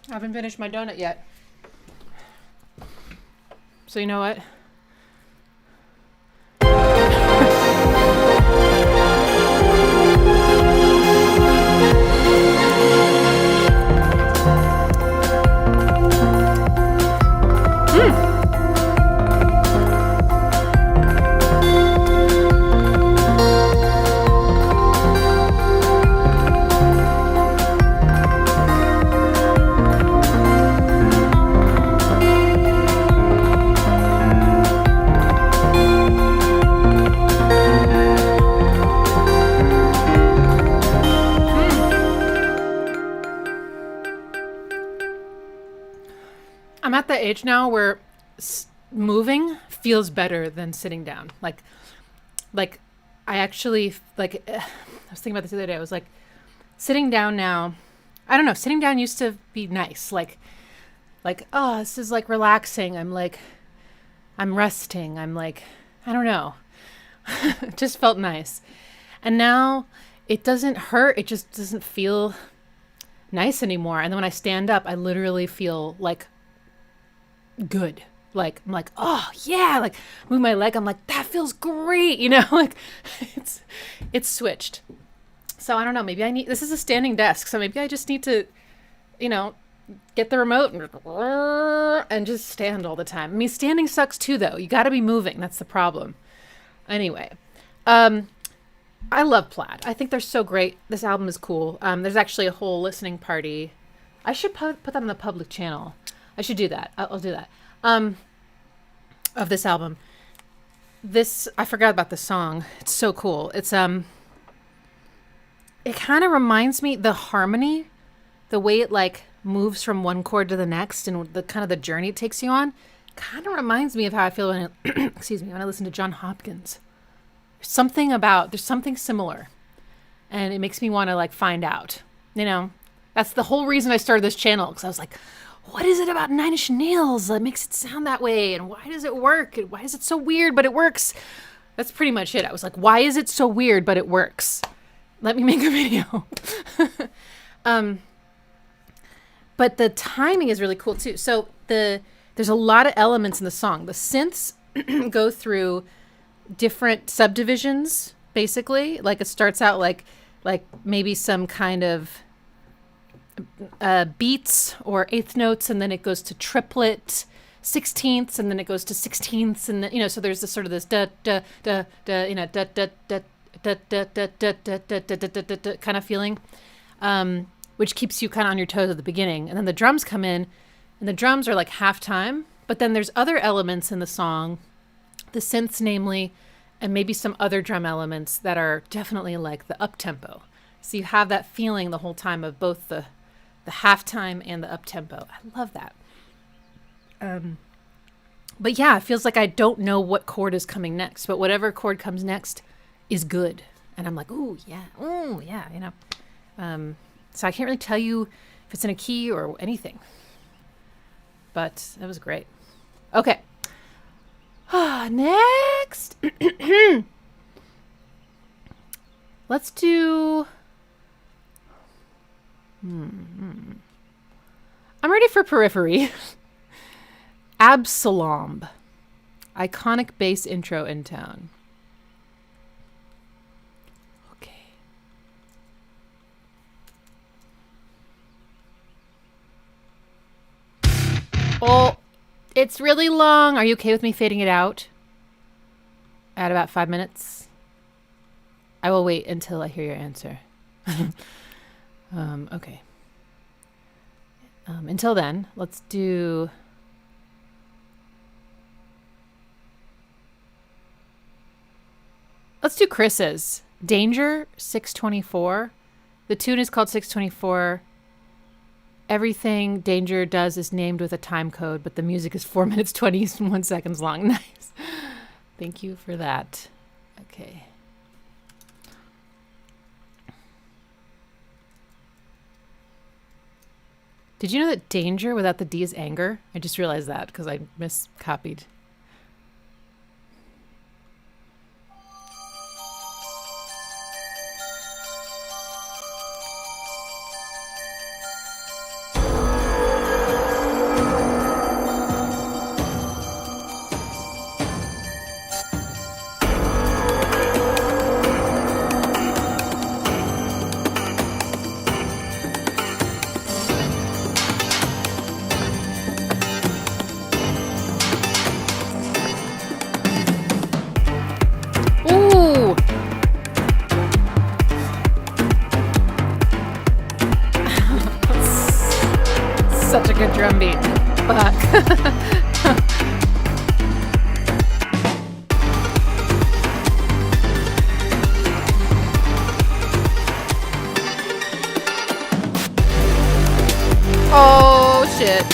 I haven't finished my donut yet. So you know what? I'm at the age now where moving feels better than sitting down. Like I actually I was thinking about this the other day. I was like, sitting down now, I don't know, sitting down used to be nice. Like, oh, this is like relaxing. I'm resting. I'm like, I don't know. It just felt nice. And now it doesn't hurt. It just doesn't feel nice anymore. And then when I stand up, I literally feel like good. Like, I'm like, oh yeah, like move my leg. I'm like, that feels great. You know, like it's switched. So I don't know, maybe this is a standing desk. So maybe I just need to, you know, get the remote and just stand all the time. I mean, standing sucks too, though. You got to be moving. That's the problem. Anyway, I love Plaid. I think they're so great. This album is cool. There's actually a whole listening party. I should put that on the public channel. I should do that. I'll do that. Of this album. I forgot about the song. It's so cool. It's it kind of reminds me, the harmony, the way it like moves from one chord to the next and the kind of the journey it takes you on, kind of reminds me of how I feel when I, when I listen to John Hopkins. There's something similar, and it makes me want to like find out, you know. That's the whole reason I started this channel, because I was like, what is it about Nine Inch Nails that makes it sound that way, and why does it work, and why is it so weird but it works? That's pretty much it. I was like, why is it so weird but it works? Let me make a video. But the timing is really cool too. So there's a lot of elements in the song. The synths go through different subdivisions, basically. Like it starts out like maybe some kind of beats or eighth notes, and then it goes to triplet sixteenths, and then it goes to sixteenths, and you know, so there's this sort of this da da da da, you know, da da da da da da da da da da da kind of feeling, which keeps you kind of on your toes at the beginning. And then the drums come in, and the drums are like half time, but then there's other elements in the song, the synths namely, and maybe some other drum elements that are definitely like the up tempo. So you have that feeling the whole time of both the halftime and the up tempo. I love that. But yeah, it feels like I don't know what chord is coming next, but whatever chord comes next is good. And I'm like, ooh, yeah, you know. So I can't really tell you if it's in a key or anything, but it was great. Okay. Next. Let's do... I'm ready for Periphery. Absolomb. Iconic bass intro in town. Okay. Oh, it's really long. Are you okay with me fading it out at about 5 minutes? I will wait until I hear your answer. Okay. Until then, let's do... Let's do Chris's. Danger, 624. The tune is called 624. Everything Danger does is named with a time code, but the music is 4 minutes, 21 seconds long. Nice. Thank you for that. Okay. Did you know that danger without the D is anger? I just realized that because I miscopied. Such a good drum beat. Fuck. Oh shit.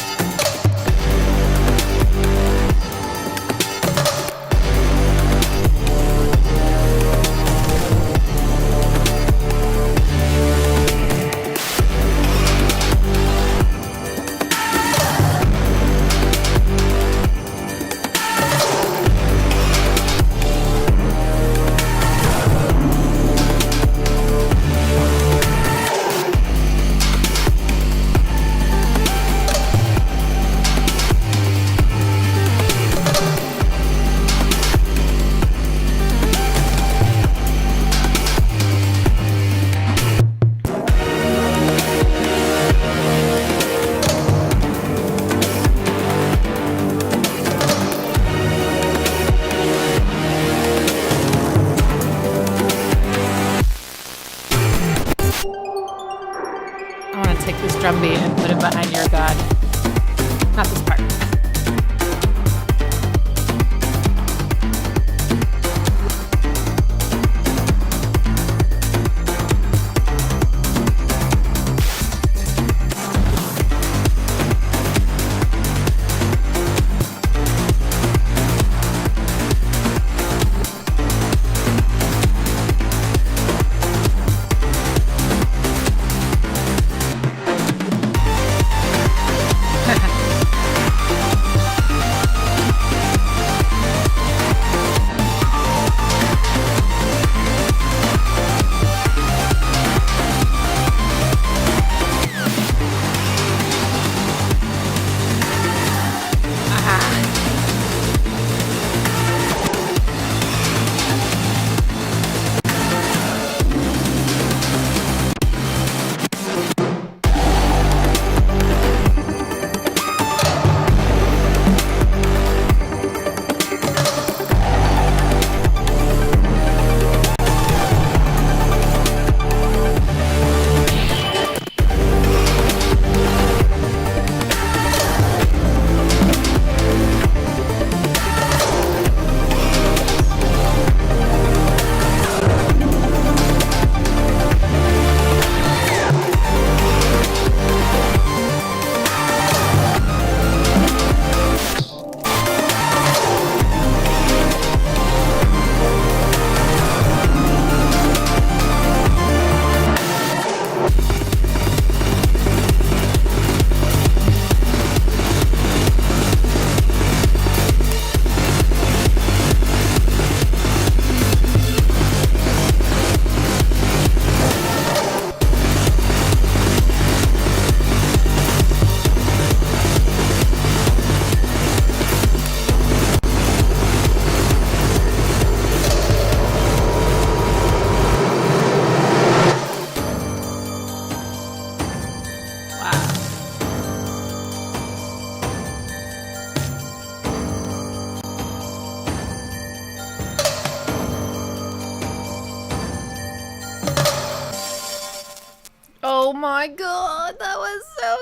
my god, that was so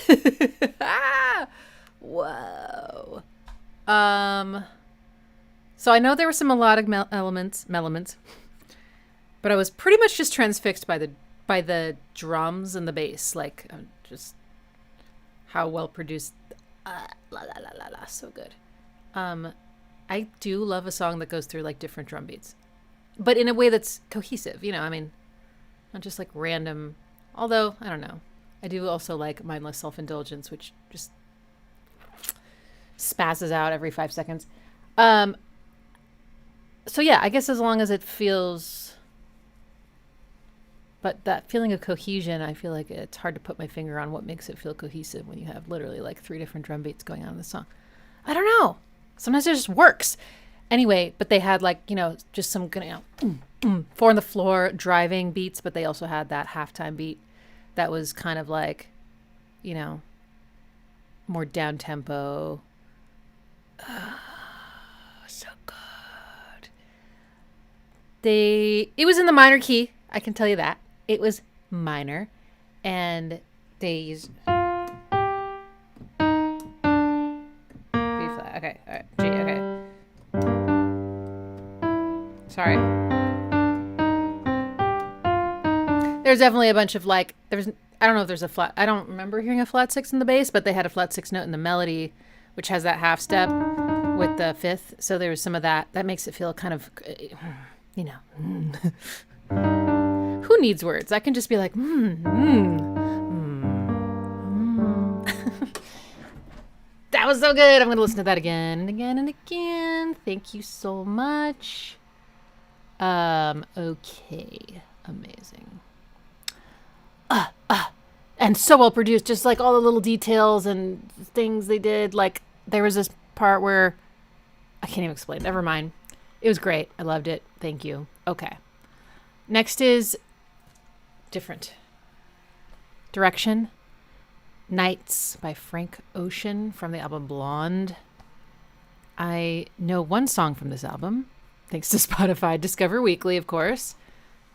good. Whoa. So I know there were some melodic elements, but I was pretty much just transfixed by the drums and the bass, like just how well produced. So good. I do love a song that goes through like different drum beats, but in a way that's cohesive. You know, I mean, not just like random. Although I don't know, I do also like mindless self-indulgence, which just spazzes out every 5 seconds. So yeah, I guess as long as it feels, but that feeling of cohesion, I feel like it's hard to put my finger on what makes it feel cohesive when you have literally like 3 different drum beats going on in the song. I don't know. Sometimes it just works. Anyway, but they had like, you know, just some, you know, 4 on the floor driving beats, but they also had that halftime beat that was kind of like, you know, more down tempo. So good. It was in the minor key. I can tell you that. It was minor. And they used B flat. Okay. All right. G. Okay. Sorry. There's definitely a bunch of like, I don't know if there's a flat, I don't remember hearing a flat 6 in the bass, but they had a flat 6 note in the melody, which has that half step with the 5th. So there was some of that. That makes it feel kind of, you know. Who needs words? I can just be like, That was so good. I'm going to listen to that again and again and again. Thank you so much. Okay. Amazing. And so well produced. Just like all the little details and things they did. Like there was this part where I can't even explain. Never mind. It was great. I loved it. Thank you. Okay. Next is different. Direction. Nights by Frank Ocean from the album Blonde. I know one song from this album, thanks to Spotify Discover Weekly, of course.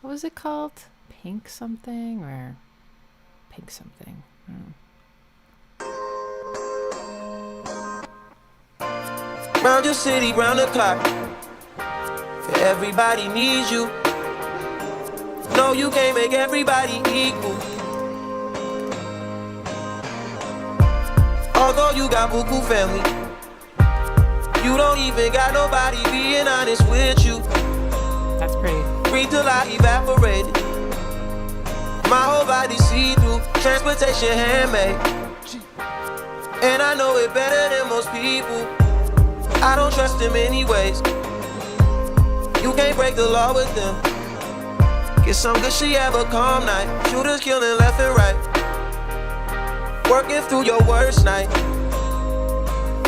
What was it called? Pink something or Pink something? Round your city, round the clock. Everybody needs you. No, you can't make everybody equal. Although you got buku family, you don't even got nobody being honest with you. That's pretty. Breathe till I evaporated. My whole body see-through, transportation handmade. And I know it better than most people. I don't trust them anyways. You can't break the law with them. Get some good shit, have a calm night. Shooters killing left and right. Working through your worst night.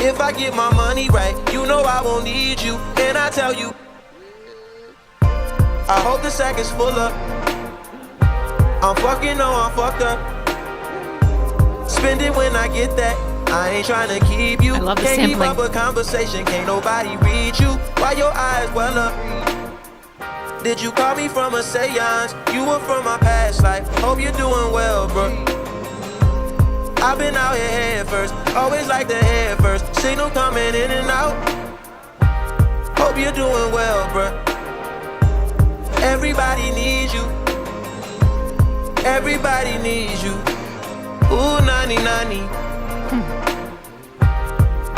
If I get my money right, you know I won't need you. And I tell you, I hope the sack is full up. I'm fucking, no, I'm fucked up. Spend it when I get that. I ain't trying to keep you. I love the can't sampling. keep up a conversation, can't nobody read you. Why your eyes well up? Did you call me from a seance? You were from my past life. Hope you're doing well, bro. I've been out here head first, always like the head first. Signal coming in and out. Hope you're doing well, bruh. Everybody needs you. Everybody needs you. Ooh, 90-90.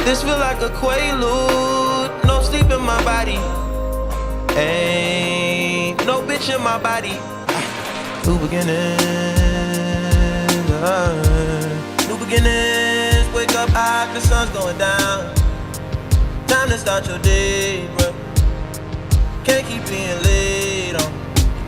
This feel like a quaalude. No sleep in my body. Ain't no bitch in my body. New beginnings. New beginnings. Wake up high, the sun's going down. Time to start your day, bruh. Can't keep being late on.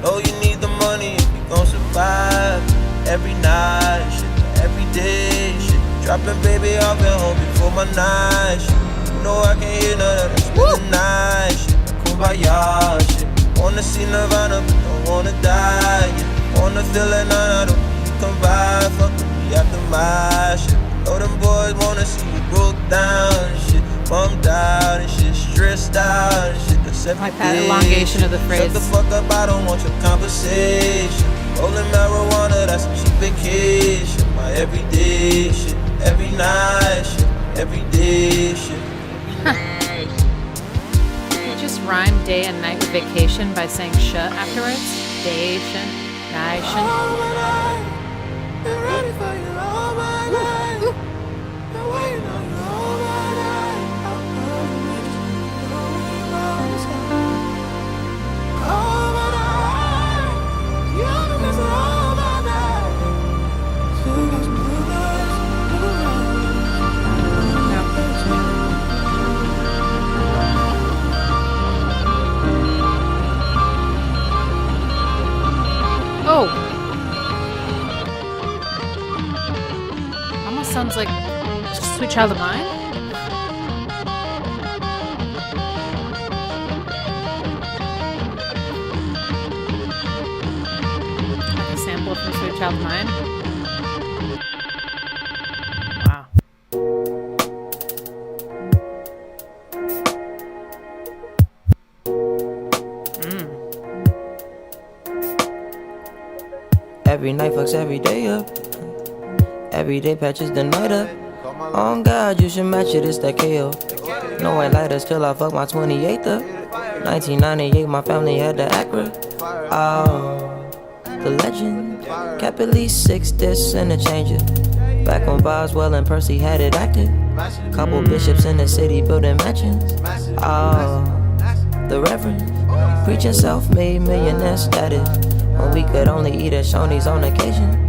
Oh, you need the money if you gon' survive. Every night, shit, every day, shit. Dropping baby off at home before my night, shit. You know I can't hear none of that really nice shit. Kumbaya, shit. Wanna see Nirvana, but don't wanna die, yeah. Wanna feel that none of them you come by. Fuck with me after my shit. Know them boys wanna see you broke down and shit. Bummed out and shit, stressed out and shit. Like that elongation of the phrase. Shut the fuck up, I don't want your conversation. Rolling marijuana, that's a cheap vacation. My everyday shit, every night shit, everyday shit. You just rhyme day and night with vacation by saying sh afterwards. Day-tion, night-tion. Been ready for you all my life. Been waiting on you all my life. All my life. You're the best of all my life. So you got some blue lights, blue Oh! Almost sounds like Sweet Child of Mine. Like a sample from Sweet Child of Mine. Wow. Every night fucks every day up. Every day patches the night up. On God, you should match it, it's that KO. No white lighters till I fuck my 28th up. 1998, my family had the Acura. Oh, the legend. Kept at least 6 discs and a changer. Back when Boswell and Percy had it active. Couple bishops in the city building mansions. Oh, the Reverend. Preaching self-made millionaire status. When we could only eat at Shoney's on occasion.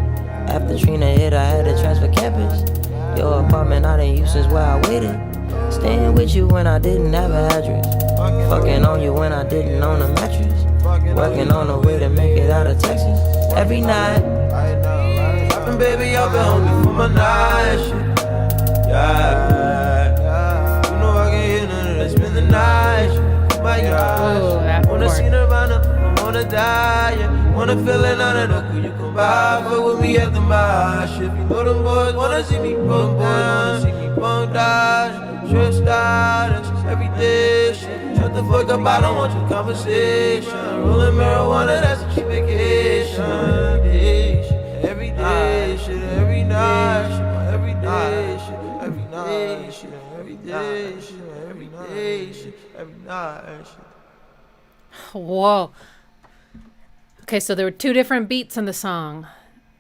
After Trina hit, I had to transfer campus. Your apartment I didn't use since where I waited. Staying with you when I didn't have an address. Fucking on you when I didn't own a mattress. Working on a way to make it out of Texas. Every night. Dropping, baby, I've been hungry for my night shit. Yeah. You know I can hear none of that. Spend the night shit. My Oh, God. that Wanna part. see Nirvana, I wanna die, yeah. Wanna feel it out of the cool, you come by, fuck with me at the marsh. If you know them boys wanna see me broke down, see me bummed out, stressed out, it's every day shit. Shut the fuck up, I don't want your conversation. Rolling marijuana, that's a cheap vacation. Every day shit, every night shit, every day shit, every night shit, every day shit, every day shit, every night shit. Whoa. Okay, so there were 2 different beats in the song,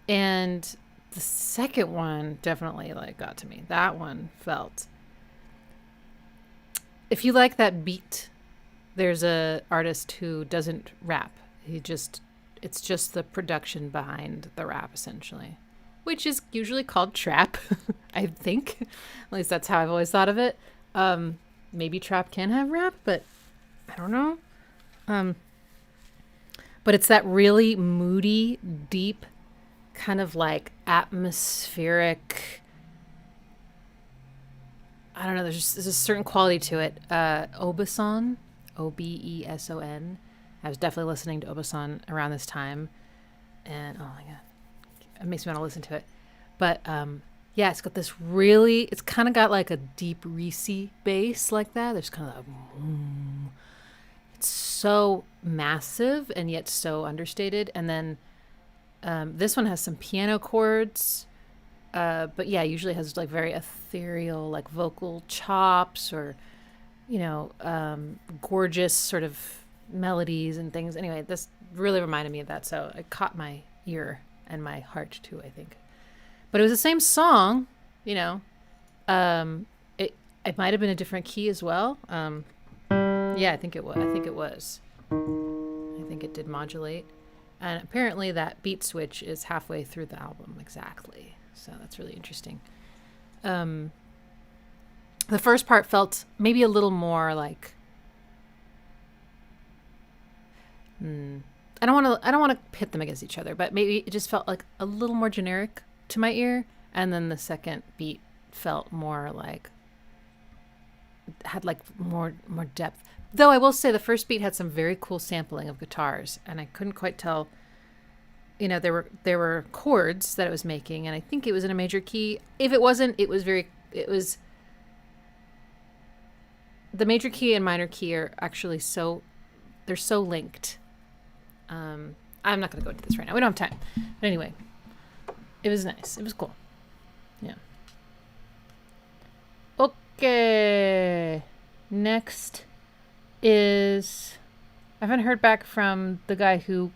and the second one definitely like got to me. That one felt. If you like that beat, there's a artist who doesn't rap. It's just the production behind the rap essentially, which is usually called trap, I think. At least that's how I've always thought of it. Maybe trap can have rap, but I don't know. But it's that really moody, deep, kind of like atmospheric. I don't know. There's a certain quality to it. Obeson, Obeson. I was definitely listening to Obeson around this time, and oh my god, it makes me want to listen to it. But yeah, it's got this really. It's kind of got like a deep Reese bass like that. There's kind of like. It's so massive and yet so understated. And then this one has some piano chords, but yeah, usually has like very ethereal, like vocal chops or, gorgeous sort of melodies and things. Anyway, this really reminded me of that. So it caught my ear and my heart too, I think. But it was the same song, it might have been a different key as well. Yeah, I think it was. I think it did modulate. And apparently that beat switch is halfway through the album exactly. So that's really interesting. The first part felt maybe a little more like I don't want to pit them against each other, but maybe it just felt like a little more generic to my ear, and then the second beat felt more like had like more depth. Though I will say the first beat had some very cool sampling of guitars, and I couldn't quite tell. There were chords that it was making, and I think it was in a major key. If it wasn't, it was the major key and minor key are actually they're so linked. I'm not going to go into this right now. We don't have time. But anyway, it was nice. It was cool. Yeah. Okay. Next is... I haven't heard back from the guy who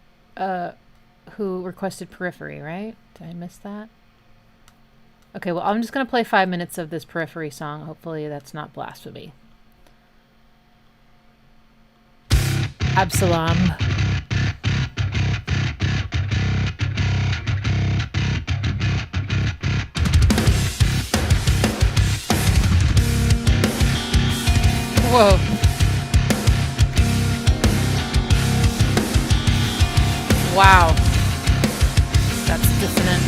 requested Periphery, right? Did I miss that? Okay, well, I'm just going to play 5 minutes of this Periphery song. Hopefully that's not blasphemy. Absolomb. Whoa. Wow. That's dissonant.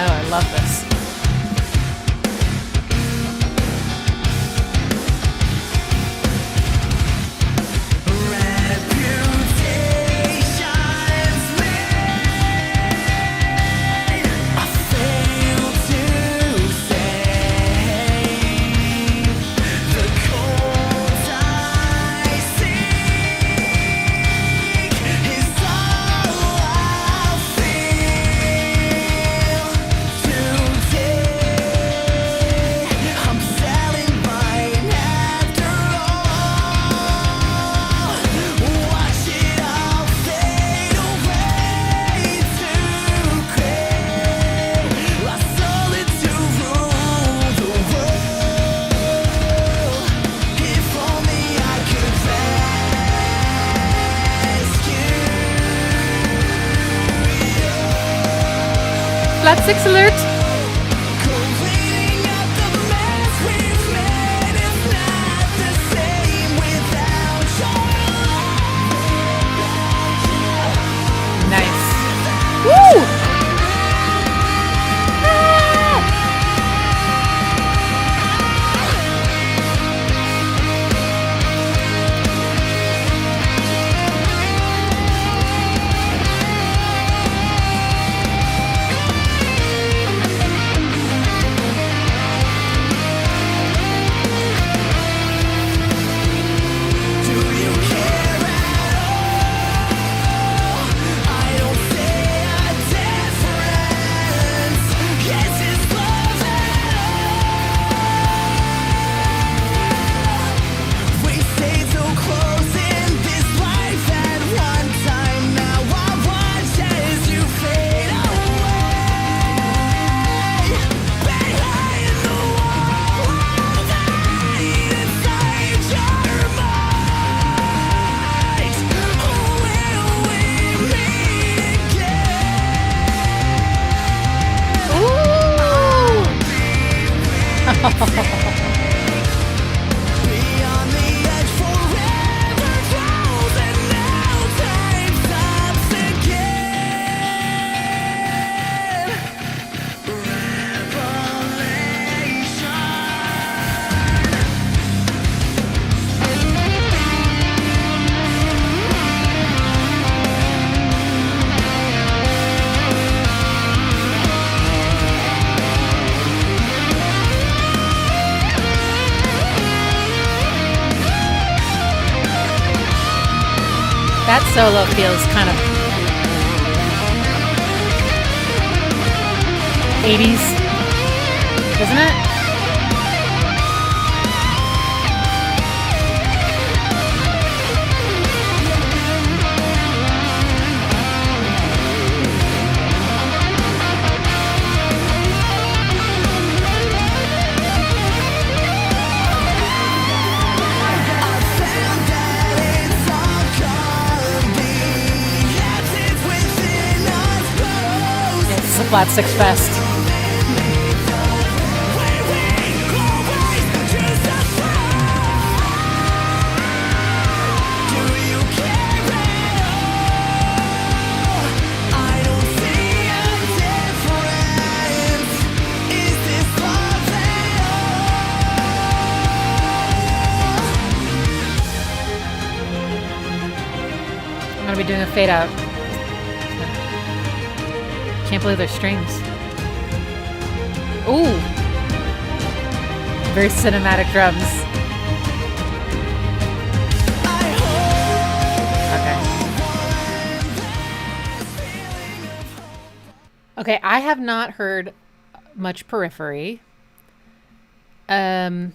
Oh, I love this. Flat 6 alert! Nice. Woo! That solo feels kind of 80s, doesn't it? It's a flat 6 fest. fade out. Can't believe there's strings. Ooh. Very cinematic drums. Okay, I have not heard much Periphery. I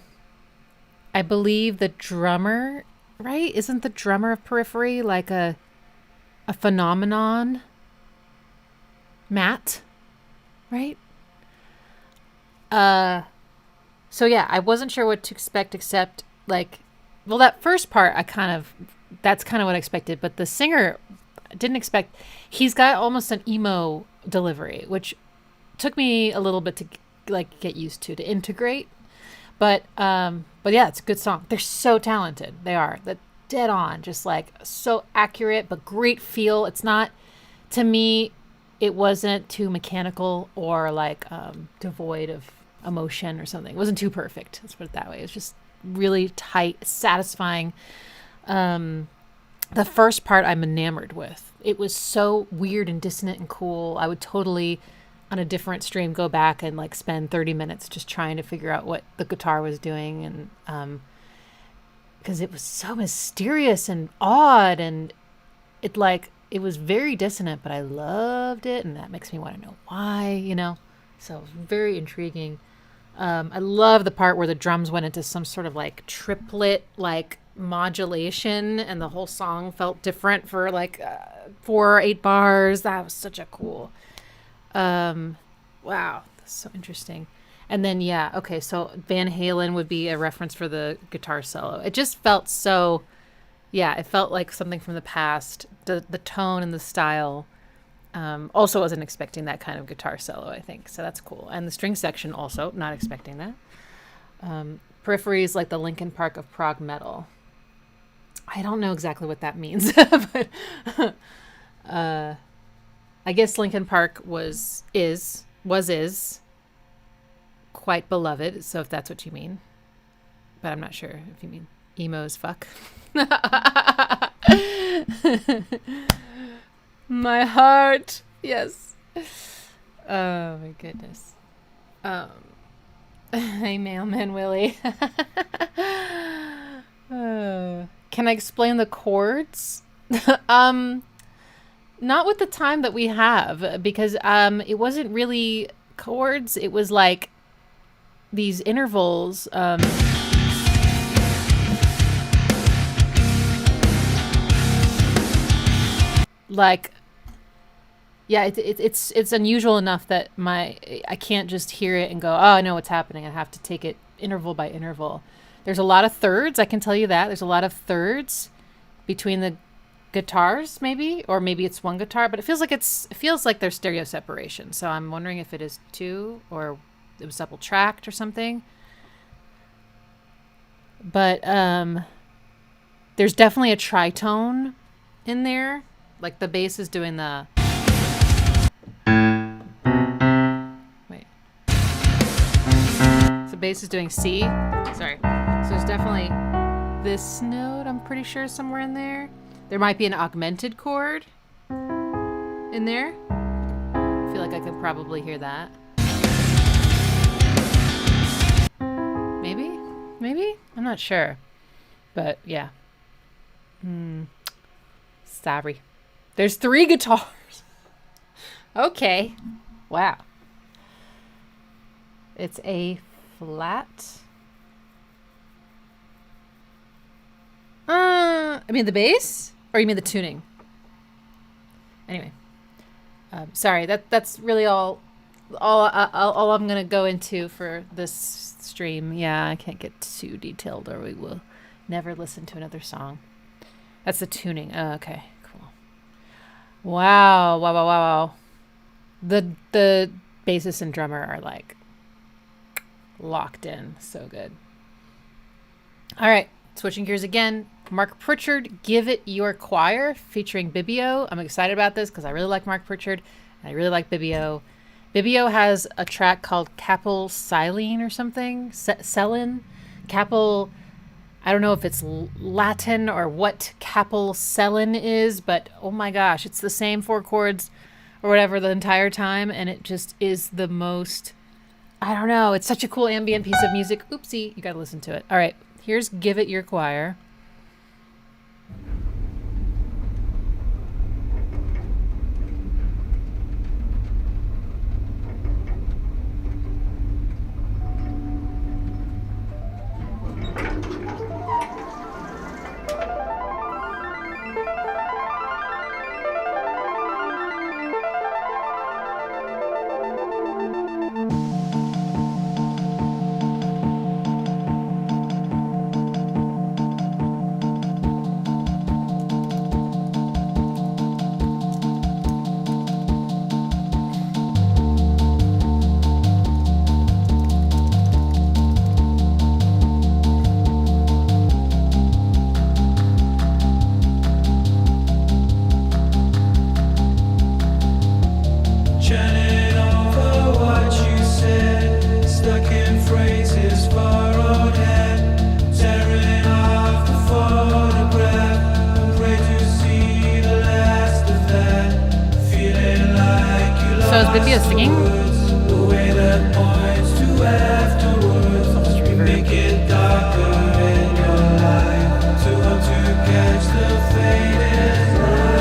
believe the drummer, right? Isn't the drummer of Periphery like a phenomenon? Matt, right? So yeah, I wasn't sure what to expect except like, well, that first part that's kind of what I expected, but the singer I didn't expect. He's got almost an emo delivery, which took me a little bit to like get used to integrate. But yeah, it's a good song. They're so talented. They are. That dead on, just like so accurate, but great feel. It's not, to me, it wasn't too mechanical or like devoid of emotion or something. It wasn't too perfect. Let's put it that way. It's just really tight, satisfying. The first part I'm enamored with. It was so weird and dissonant and cool. I would totally, on a different stream, go back and like spend 30 minutes just trying to figure out what the guitar was doing, and because it was so mysterious and odd, and it was very dissonant, but I loved it, and that makes me want to know why, so it was very intriguing. I love the part where the drums went into some sort of like triplet like modulation, and the whole song felt different for like 4 or 8 bars. That was such a cool wow, that's so interesting. And then yeah, okay, so Van Halen would be a reference for the guitar solo. It just felt so, yeah, it felt like something from the past. The tone and the style. Also wasn't expecting that kind of guitar solo, I think, so that's cool. And the string section also, not expecting that. Periphery is like the Linkin Park of prog metal. I don't know exactly what that means, but I guess Linkin Park is quite beloved, so if that's what you mean. But I'm not sure if you mean emo as fuck. My heart, yes. Oh my goodness. Hey, Mailman Willie. Can I explain the chords? Not with the time that we have, because it wasn't really chords. It was like these intervals. Like, yeah, it's unusual enough that I can't just hear it and go, oh, I know what's happening. I have to take it interval by interval. There's a lot of thirds, I can tell you that. There's a lot of thirds between the guitars, maybe, or maybe it's one guitar, but it feels like there's stereo separation. So I'm wondering if it is 2 or it was double tracked or something. But there's definitely a tritone in there. Like the bass is doing the... Wait. So the bass is doing C. Sorry. So there's definitely this note, I'm pretty sure, somewhere in there. There might be an augmented chord in there. I feel like I could probably hear that. Maybe? I'm not sure. But yeah. Sorry. There's 3 guitars. Okay. Wow. It's A flat. I mean the bass? Or you mean the tuning? Anyway. Sorry, that's really all I'm going to go into for this stream. Yeah, I can't get too detailed or we will never listen to another song. That's the tuning. Oh, okay, cool. Wow. The bassist and drummer are like locked in. So good. All right, switching gears again. Mark Pritchard, Give It Your Choir, featuring Bibio. I'm excited about this because I really like Mark Pritchard and I really like Bibio. Bibio has a track called Capel Silene or something. Selin. Capel, I don't know if it's Latin or what capel-selin is, but oh my gosh, it's the same 4 chords or whatever the entire time, and it just is the most, I don't know, it's such a cool ambient piece of music. Oopsie, you gotta listen to it. All right, here's Give It Your Choir. Chanting over what you said, stuck in phrases far on head, tearing off the photograph, and pray to see the last of that, feeling like you So is Bibio lost singing? words, the way that points to afterwards, you make it darker in your life, too hard to catch the fading light.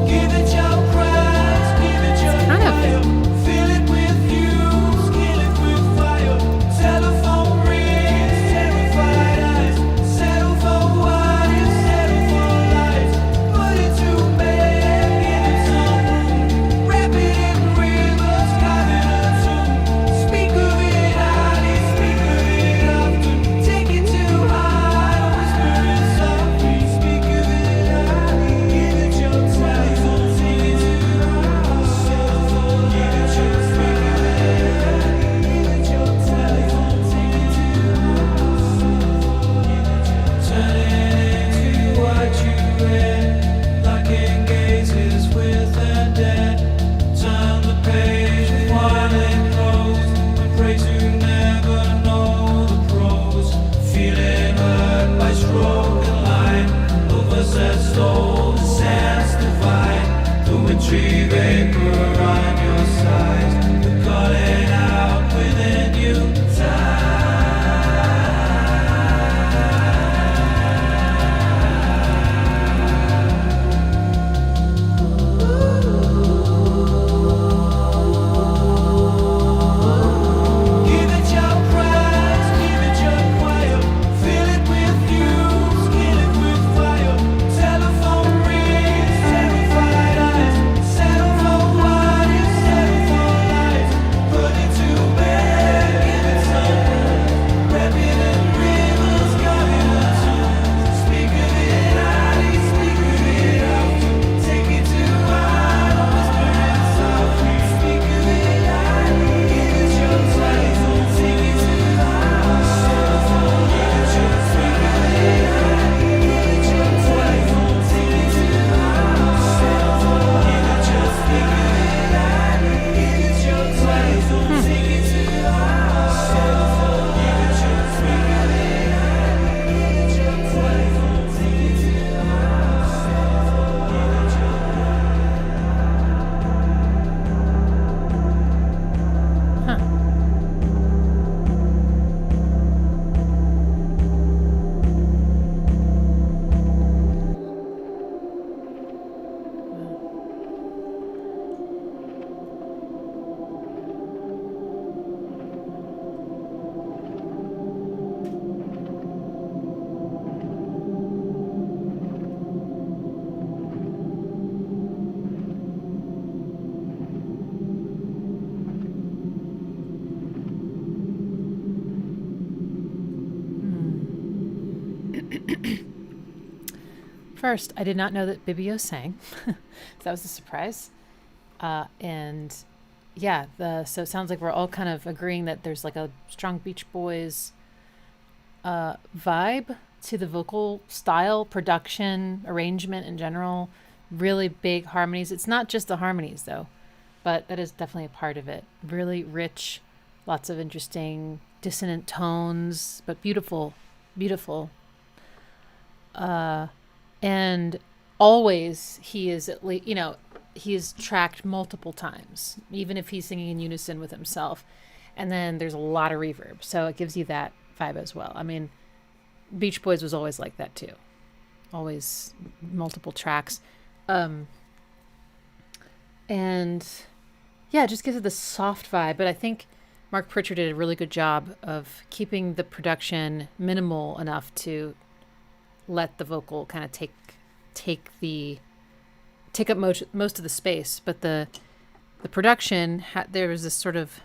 Give it your prize, give it your Kind of fire, fill it with fumes, kill it with fire. Telephone rings, terrified eyes, settle for what is, settle for lies. Put it to bed, give it some room, wrap it in rivers, carve it a tune. Speak of it highly, speak of it often, take it too high, whisper it softly. Speak of it highly, give it your telephone, take it too high. Give it your, speak of it highly, give it your telephone, take it too high. Turning into what you read, locking gazes with and dead. Turn the page with one and close, and pray to never know the prose. Feeling hurt by stroke and line, lovers that stole the sense divine. The wintry vapor on your sides, the calling out within you. Give it your prize, give it your choir, fill it with fumes, kill it with fire. Telephone rings, terrified eyes, settle for what is, settle for lies. Put it to bed, give it some room, wrap it in rivers, carve it a tune. Speak of it highly, speak of it often, take it too high, whisper it softly. Speak of it highly, give it your telephone, take it too high. Give it your, speak of it highly, give it your telephone, take it too high. Give it your, speak of it highly, give it your telephone, take it too high. Give it your, speak of it highly, give it your telephone, take it too Huh. First, I did not know that Bibio sang. So that was a surprise. And yeah, so it sounds like we're all kind of agreeing that there's like a strong Beach Boys vibe to the vocal style, production, arrangement in general. Really big harmonies. It's not just the harmonies though, but that is definitely a part of it. Really rich, lots of interesting dissonant tones, but beautiful, beautiful. And always he is at least, he is tracked multiple times, even if he's singing in unison with himself. And then there's a lot of reverb, so it gives you that vibe as well. I mean, Beach Boys was always like that too. Always multiple tracks. And yeah, it just gives it this soft vibe. But I think Mark Pritchard did a really good job of keeping the production minimal enough to let the vocal kind of take up most of the space. But the production, there was this sort of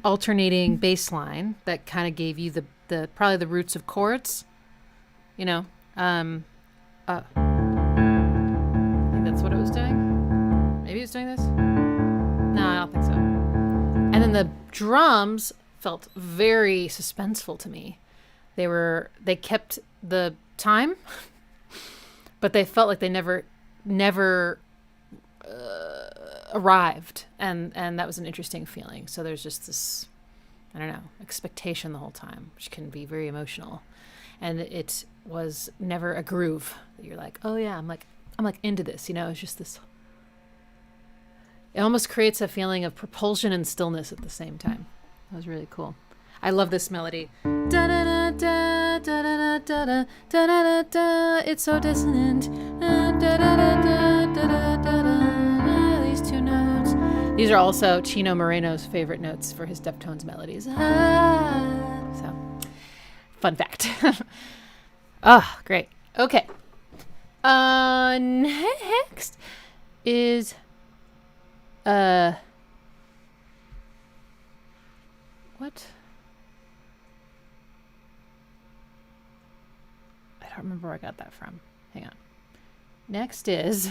alternating bass line that kind of gave you the probably the roots of chords, I think that's what it was doing. Maybe it was doing this. No, I don't think so. And then the drums felt very suspenseful to me. They kept the time, but they felt like they never arrived, and that was an interesting feeling. So there's just this, I don't know, expectation the whole time, which can be very emotional, and it was never a groove that you're like, oh yeah, I'm like into this, it's just this. It almost creates a feeling of propulsion and stillness at the same time. That was really cool. I love this melody. Da da da da da da da da da da da. It's so dissonant. Da da da da da da da da. These two notes. These are also Chino Moreno's favorite notes for his Deftones melodies. So, fun fact. Oh, great. Okay. Next is what? I don't remember where I got that from. Hang on. Next is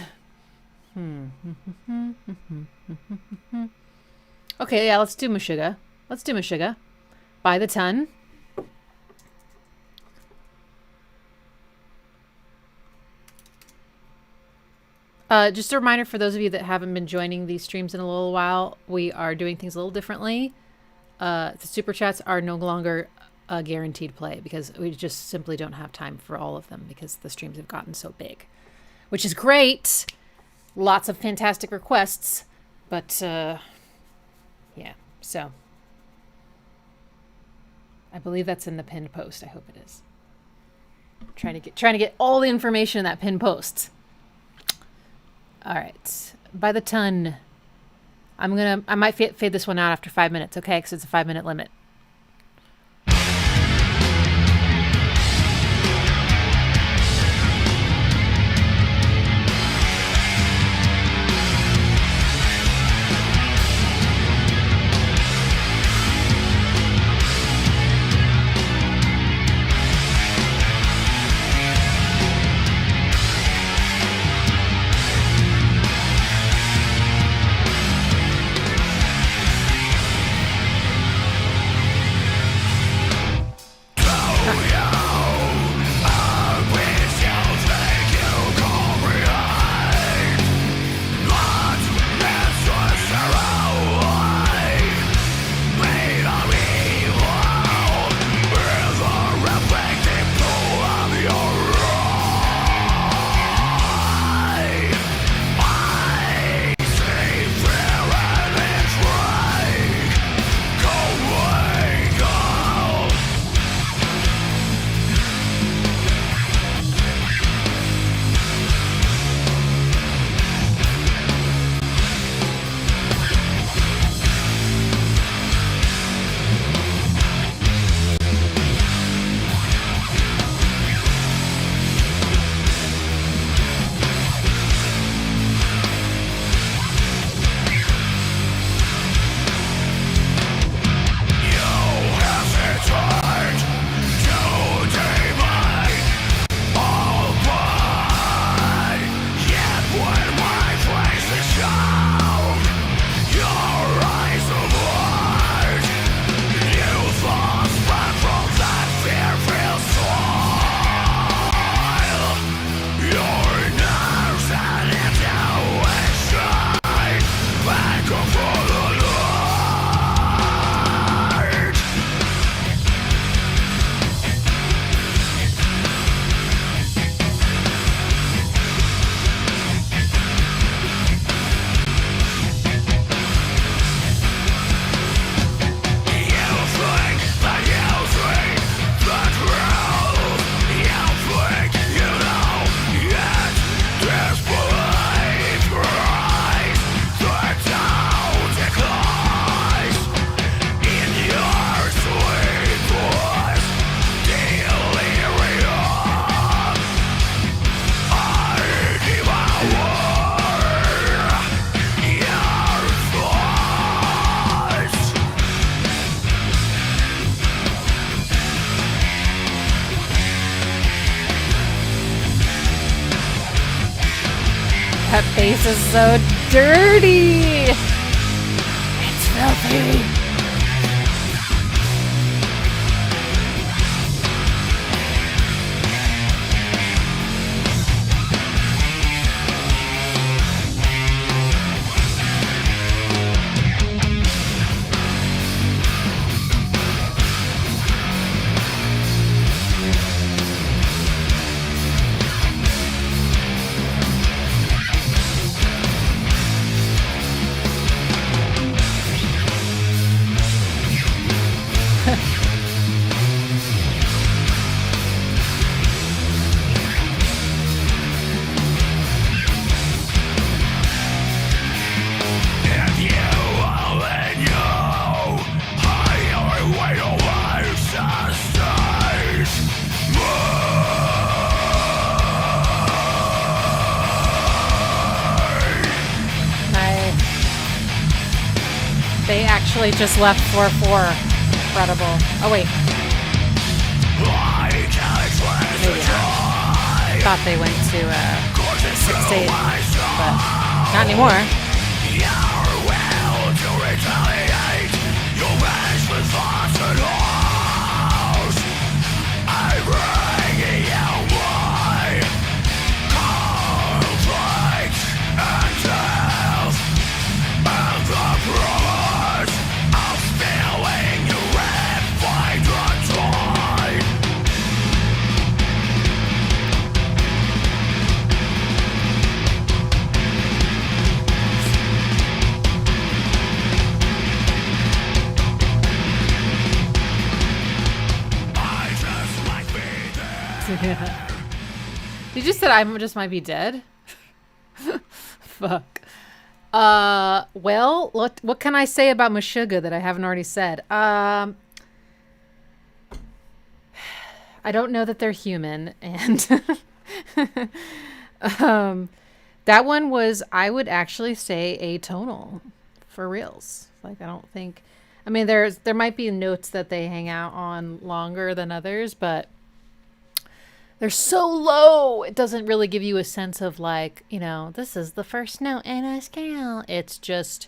okay, yeah, let's do Meshuggah. By the ton. Just a reminder for those of you that haven't been joining these streams in a little while, we are doing things a little differently. The super chats are no longer a guaranteed play because we just simply don't have time for all of them because the streams have gotten so big, which is great. Lots of fantastic requests, but yeah, so I believe that's in the pinned post. I hope it is. Trying to get all the information in that pinned post. All right, by the ton. I might fade this one out after 5 minutes, okay? Because it's a 5-minute limit. place is so dirty. It's filthy. They actually just left 4-4. Incredible. Oh, wait. Maybe not. Thought they went to 6-8, but not anymore. You just said I just might be dead. Fuck. Well, what can I say about Meshuggah that I haven't already said? I don't know that they're human, and that one was, I would actually say, atonal for reals. Like, I don't think, I mean, there might be notes that they hang out on longer than others, but they're so low, it doesn't really give you a sense of, like, you know, this is the first note in a scale. It's just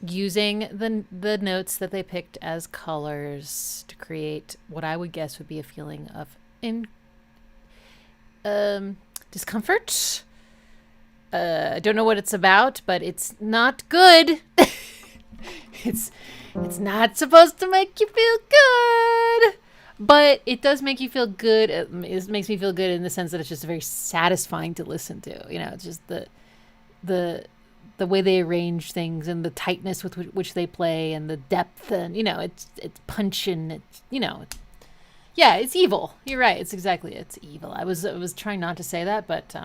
using the notes that they picked as colors to create what I would guess would be a feeling of discomfort. I don't know what it's about, but it's not good. It's not supposed to make you feel good. But it does make you feel good. It makes me feel good in the sense that it's just very satisfying to listen to. You know, it's just the way they arrange things and the tightness with which they play and the depth, and, you know, it's punching. It's, you know, yeah, it's evil. You're right. It's evil. I was trying not to say that, but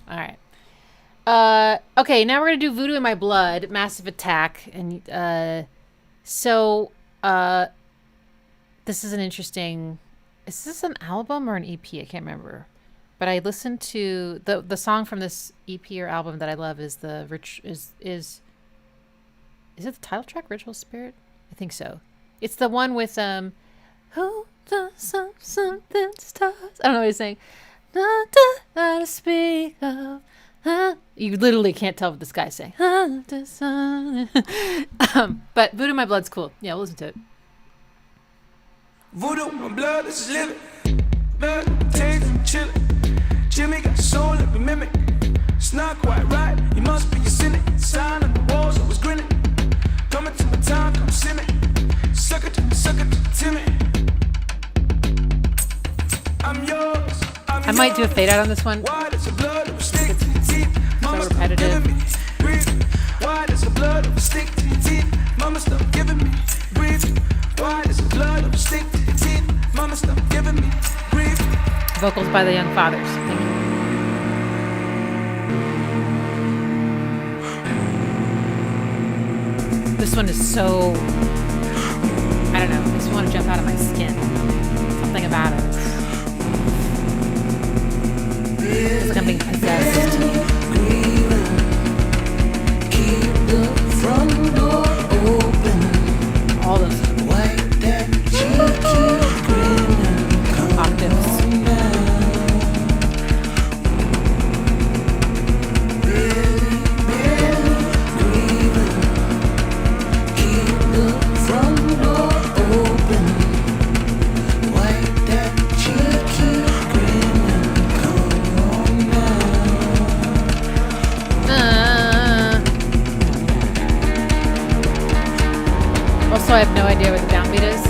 all right. Okay, now we're gonna do Voodoo in My Blood, Massive Attack, and this is an interesting. Is this an album or an EP? I can't remember. But I listened to the song from this EP or album that I love is is it the title track, Ritual Spirit? I think so. It's the one with who does something stars? I don't know what he's saying. Not to speak of. You literally can't tell what this guy's saying. But Voodoo in My Blood's cool. Yeah, we'll listen to it. Voodoo, my blood, this is living. Blood, taste, chillin'. Jimmy got the soul of a mimic. It's not quite right, you must be a cynic. Sign on the walls, I was grinning. Coming to my time, come see me. Sucker to Timmy. I'm yours. I might do a fade out on this one. Why does the blood of a stick It's to your teeth? so repetitive. Why does the blood of a stick to your teeth? Mama, stop giving me grief. Why does the blood of a stick to your teeth? Mama, stop giving me grief. Vocals by the Young Fathers. Thank you. This one is so, I don't know, makes me want to jump out of my skin. Something about it. It's like I'm being possessed. Keep the front door open. All those octaves. Also, I have no idea what the downbeat is.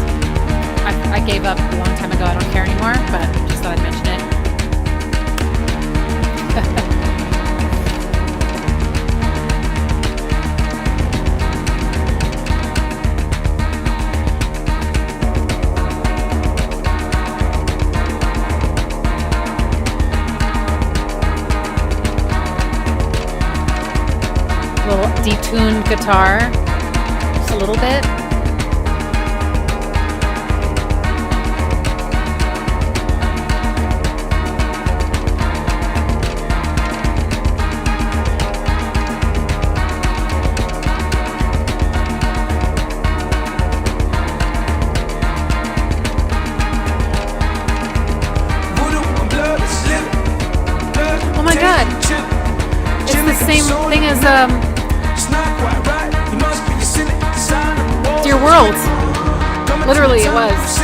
I gave up a long time ago. I don't care anymore, but just thought I'd mention it. Little detuned guitar, just a little bit. Oh my god! It's the same thing as Dear World. Literally, it was.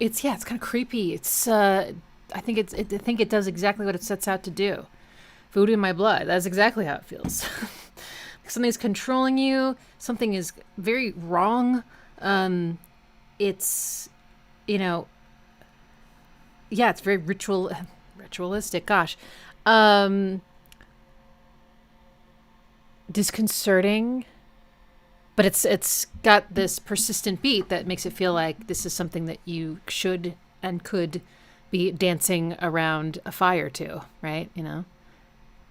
It's kind of creepy. I think it does exactly what it sets out to do. Voodoo in my blood. That's exactly how it feels. Something's controlling you. Something is very wrong. It's, it's very ritualistic. Gosh, disconcerting. But it's got this persistent beat that makes it feel like this is something that you should and could be dancing around a fire to, right? And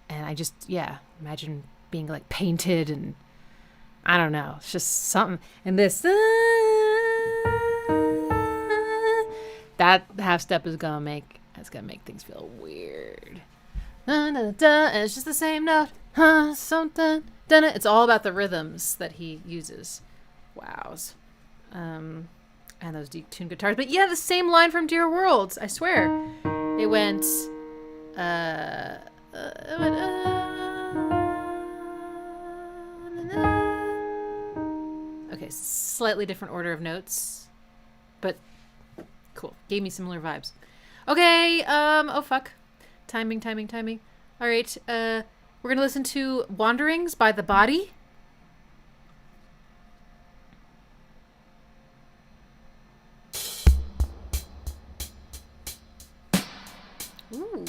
I just, imagine being like painted and I don't know. It's just something. And this, that half step is gonna make things feel weird. And it's just the same note. Something. It's all about the rhythms that he uses. Wows. And those detuned guitars. But yeah, the same line from Dear Worlds. I swear. It went... Okay, slightly different order of notes. But cool. Gave me similar vibes. Okay, oh fuck. Timing. All right, we're going to listen to Wanderings by The Body. Ooh.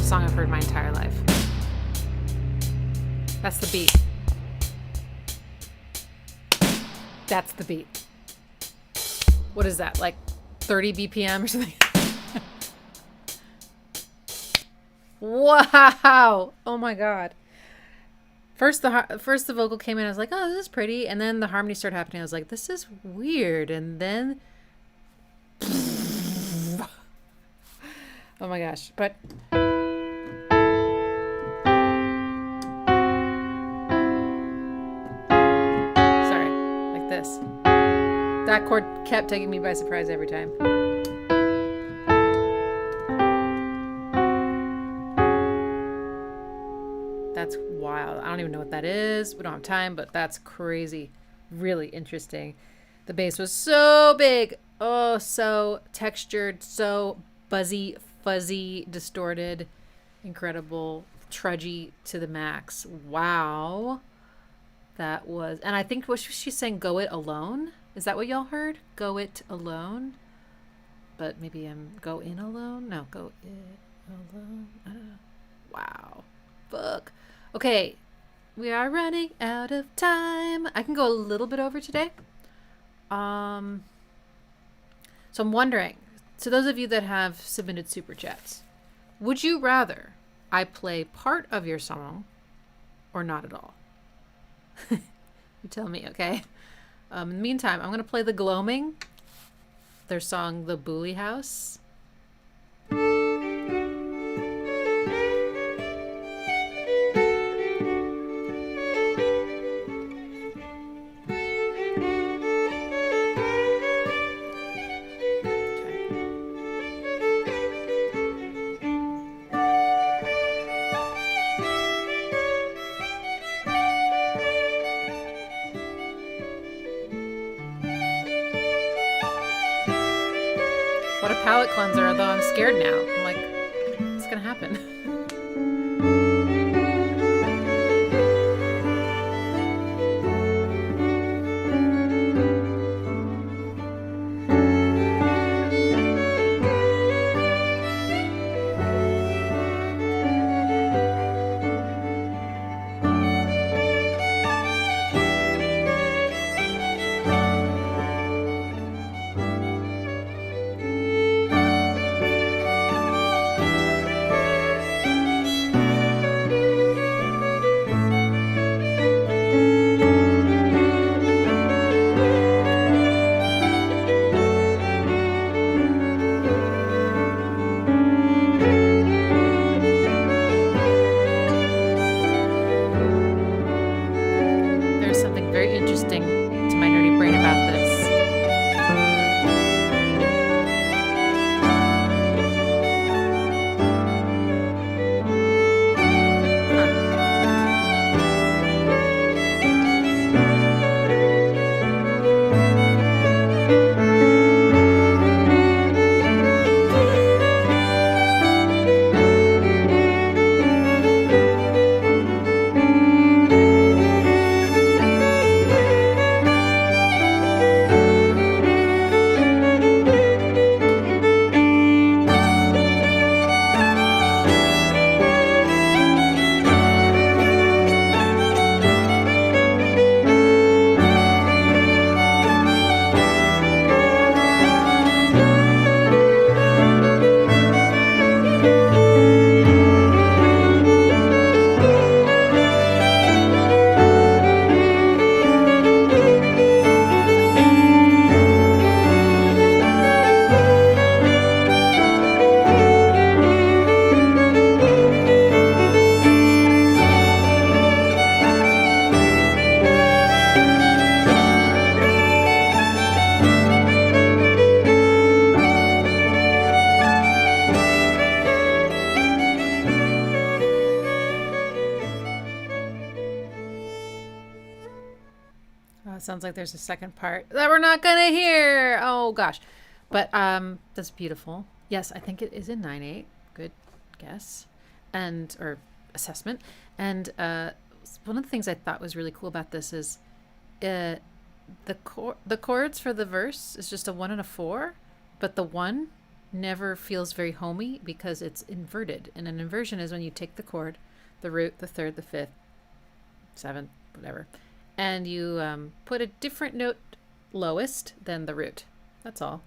song I've heard my entire life. That's the beat. That's the beat. What is that? Like 30 BPM or something? Wow. Oh my God. First the vocal came in. I was like, oh, this is pretty. And then the harmony started happening. I was like, this is weird. And then, oh my gosh. But sorry, like this. That chord kept taking me by surprise every time. That's wild. I don't even know what that is. We don't have time, but that's crazy. Really interesting. The bass was so big. Oh, so textured, so buzzy, fuzzy, distorted, incredible, trudgy to the max. Wow. That was, and I think what she saying, go it alone. Is that what y'all heard? Go it alone. But maybe go in alone? No, go it alone. I don't know. Wow. Fuck. Okay, we are running out of time. I can go a little bit over today. So I'm wondering, to those of you that have submitted super chats, would you rather I play part of your song or not at all? You tell me, okay? In the meantime, I'm going to play the Gloaming, their song, The Booley House. What a palate cleanser, although I'm scared now. I'm like, what's gonna happen? Sounds like there's a second part that we're not gonna hear. Oh gosh, but that's beautiful. Yes, I think it is in 9/8. Good guess, or assessment. And one of the things I thought was really cool about this is, the chords for the verse is just a 1 and a 4, but the 1 never feels very homey because it's inverted. And an inversion is when you take the chord, the root, the third, the fifth, seventh, whatever, and you put a different note lowest than the root. That's all.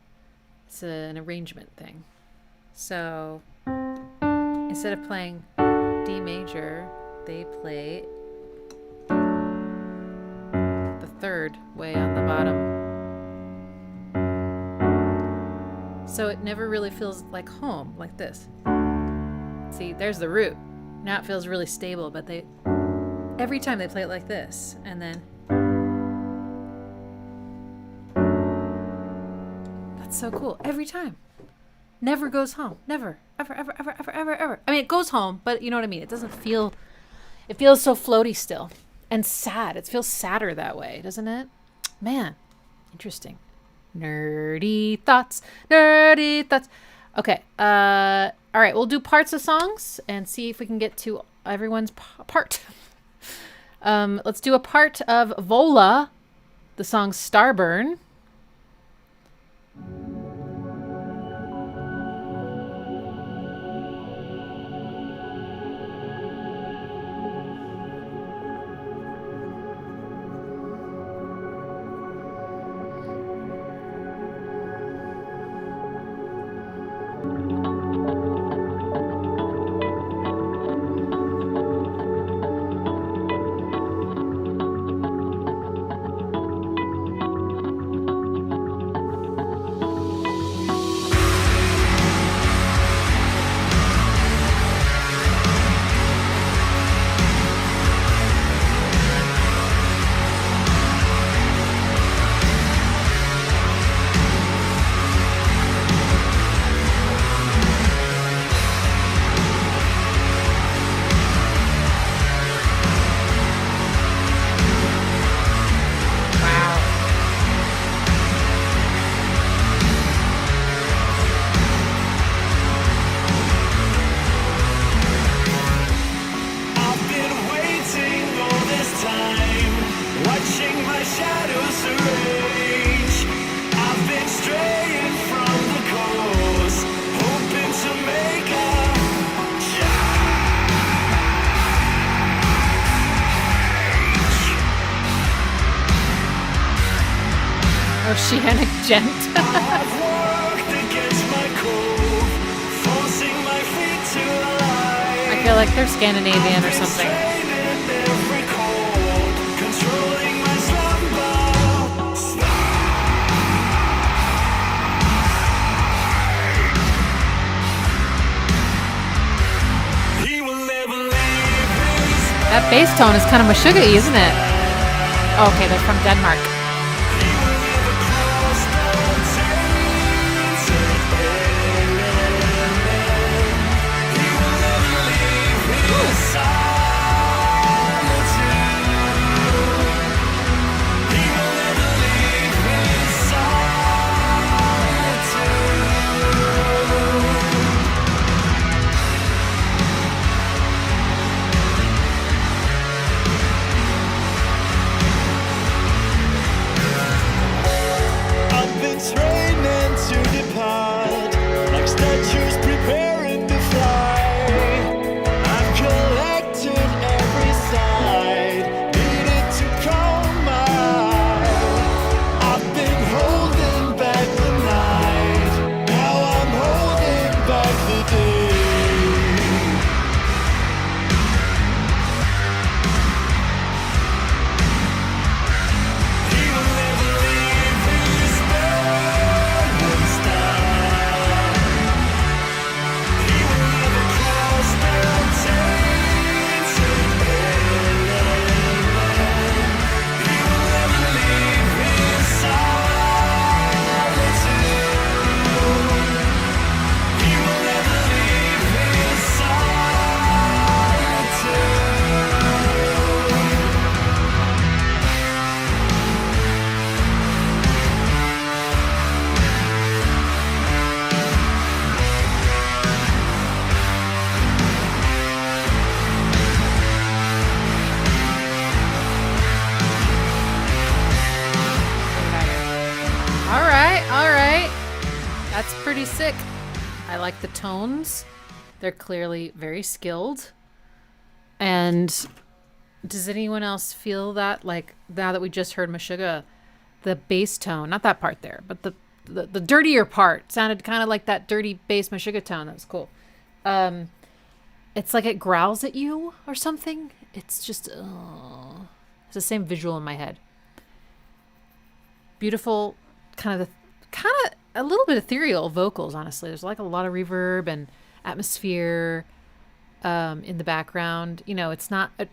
It's an arrangement thing. So instead of playing D major, they play the third way on the bottom. So it never really feels like home, like this. See, there's the root. Now it feels really stable, but every time they play it like this, and then that's so cool. Every time. Never goes home. Never. Ever, ever, ever, ever, ever, ever. I mean, it goes home, but you know what I mean? It doesn't feel, it feels so floaty still. And sad. It feels sadder that way, doesn't it? Man, interesting. Nerdy thoughts. Nerdy thoughts. Okay. All right. We'll do parts of songs and see if we can get to everyone's part. Let's do a part of VOLA, the song Starburn. Oceanic Gent. I feel like they're Scandinavian or something. That bass tone is kind of Meshuggah-y, isn't it? Oh, okay, they're from Denmark. Pretty sick. I like the tones. They're clearly very skilled. And does anyone else feel that? Like, now that we just heard Meshuggah, the bass tone, not that part there, but the dirtier part sounded kind of like that dirty bass Meshuggah tone. That was cool. It's like it growls at you or something. It's just, it's the same visual in my head. Beautiful, kind of a little bit ethereal vocals, honestly. There's like a lot of reverb and atmosphere in the background. You know, it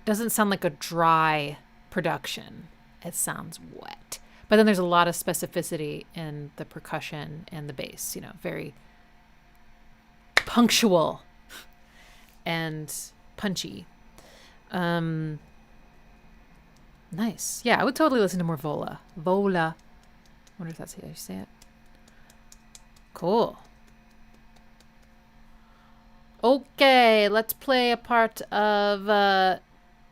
doesn't sound like a dry production. It sounds wet. But then there's a lot of specificity in the percussion and the bass, you know, very punctual and punchy. Nice. Yeah, I would totally listen to more VOLA. VOLA. I wonder if that's how you say it. Cool. Okay, let's play a part of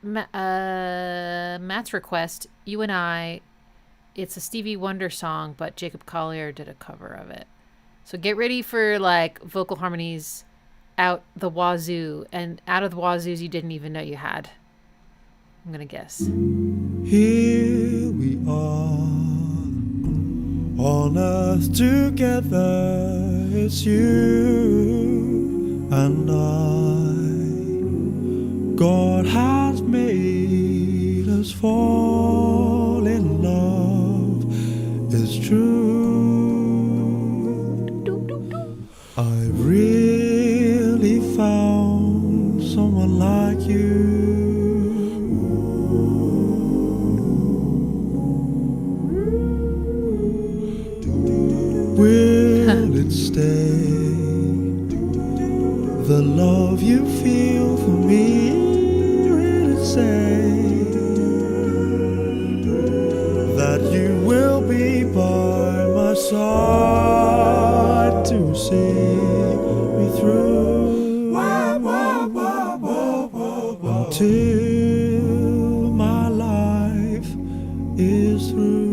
Matt's request. You and I. It's a Stevie Wonder song, but Jacob Collier did a cover of it. So get ready for like vocal harmonies out the wazoo, and out of the wazoos you didn't even know you had. I'm gonna guess. Here we are, on earth together. It's you and I. God has made us fall in love. It's true. I've really found someone like you. Will it stay? The love you feel for me, will it say that you will be by my side to see me through until my life is through?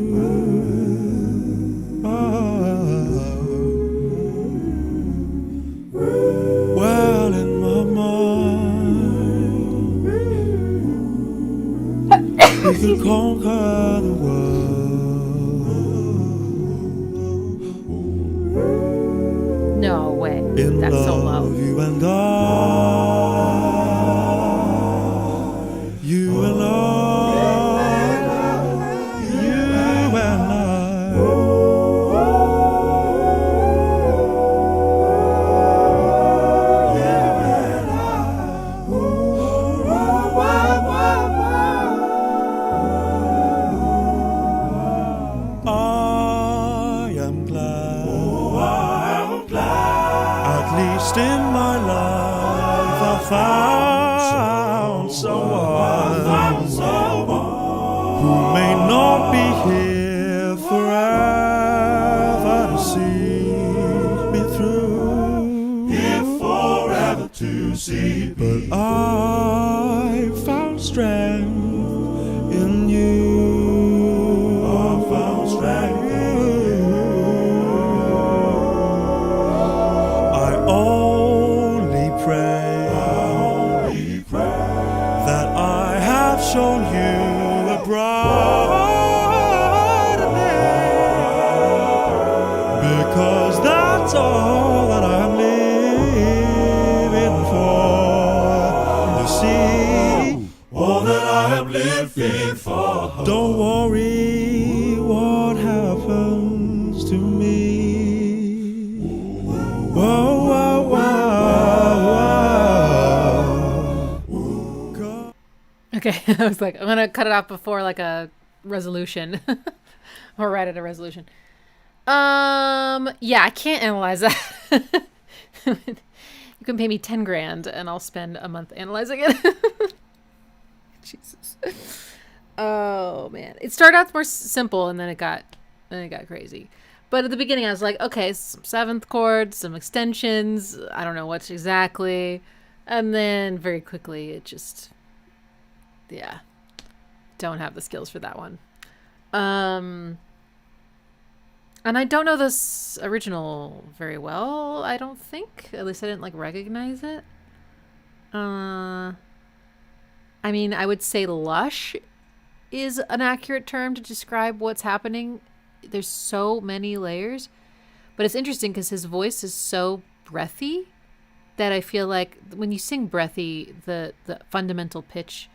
Well, in my mind, we could conquer the world. No way. In That's so love, low. you and I, you and I, you and I. I am glad, at least in my life I found someone who may not be here forever to see me through. Here forever to see me. But I found strength in you. I found strength in you. I only pray that I have shown you a brighter day, because that's all that I'm living for. You see, all that I am living for. Don't worry what happens to me. Whoa, whoa, whoa, whoa. Okay, I was like, I'm gonna cut it off before like a resolution, or right at a resolution. Yeah, I can't analyze that. You can pay me 10 grand and I'll spend a month analyzing it. Jesus. Oh man, it started out more simple and then it got crazy. But at the beginning I was like, okay, some seventh chords, some extensions, I don't know what exactly, and then very quickly it just, yeah, don't have the skills for that one. And I don't know this original very well, I don't think. At least I didn't like recognize it. I mean, I would say lush is an accurate term to describe what's happening. There's so many layers. But it's interesting because his voice is so breathy that I feel like when you sing breathy, the fundamental pitch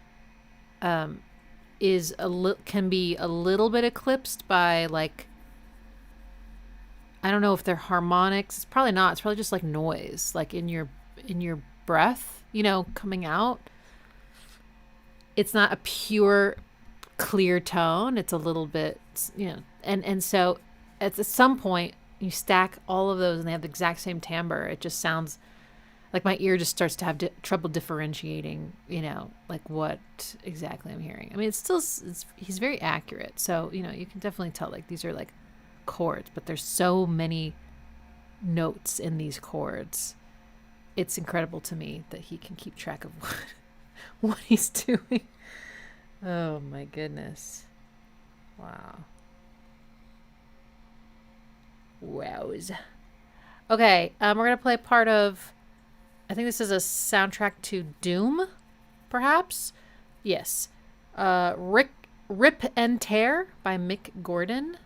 is can be a little bit eclipsed by like, I don't know if they're harmonics. It's probably not. It's probably just like noise, like in your breath, you know, coming out. It's not a pure, clear tone. It's a little bit, you know, and so at some point you stack all of those and they have the exact same timbre. It just sounds like my ear just starts to have trouble differentiating, you know, like what exactly I'm hearing. I mean, he's very accurate. So, you know, you can definitely tell like these are like chords, but there's so many notes in these chords. It's incredible to me that he can keep track of what he's doing. Oh my goodness. Wow. Wows. Okay, we're gonna play part of, I think this is a soundtrack to Doom, perhaps? Yes. Rip and Tear by Mick Gordon.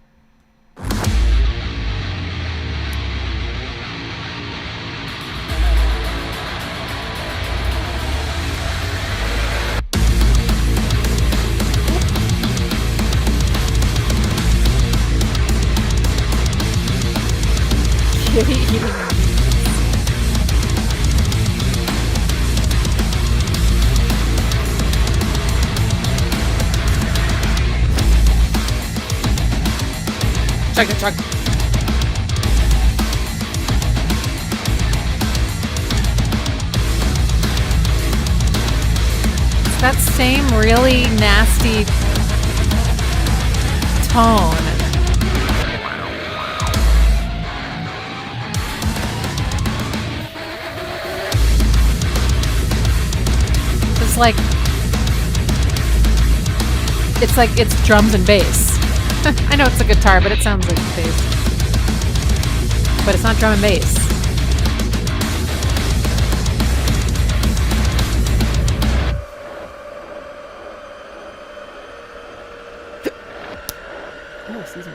Chug. That same really nasty tone. It's like it's drums and bass. I know it's a guitar, but it sounds like bass. But it's not drum and bass. Oh, excuse me.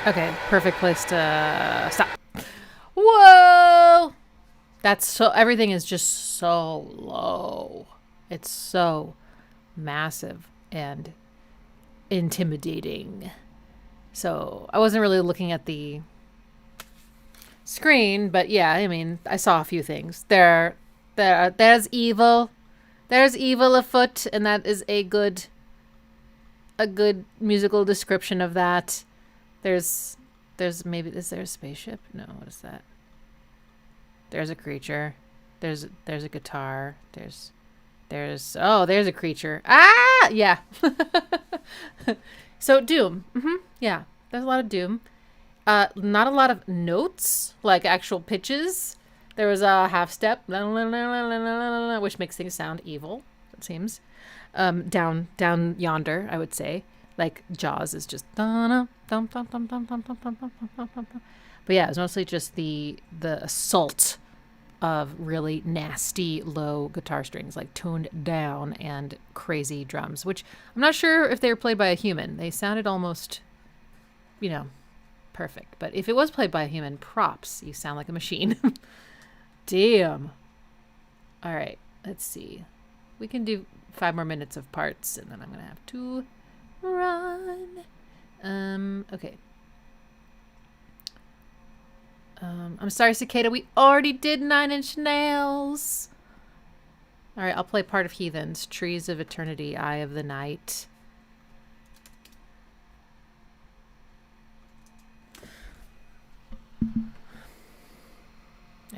Okay, perfect place to stop. Whoa! That's so, everything is just so low. It's so massive and intimidating. So I wasn't really looking at the screen, but yeah, I mean, I saw a few things. There's evil. There's evil afoot, and that is a good musical description of that. There's maybe, is there a spaceship? No, what is that? There's a creature. There's a guitar. There's a creature. Ah, yeah. So Doom. Yeah, there's a lot of Doom. Not a lot of notes, like actual pitches. There was a half step, which makes things sound evil, it seems. Down yonder, I would say. Like Jaws is just but yeah, it's mostly just the assault of really nasty low guitar strings, like toned down, and crazy drums, which I'm not sure if they were played by a human. They sounded almost, you know, perfect. But if it was played by a human, props, you sound like a machine. Damn. All right, let's see. We can do 5 more minutes of parts, and then I'm gonna have to run. Okay. I'm sorry, Cicada. We already did 9 Inch Nails. All right, I'll play part of Heathens. Trees of Eternity, Eye of the Night.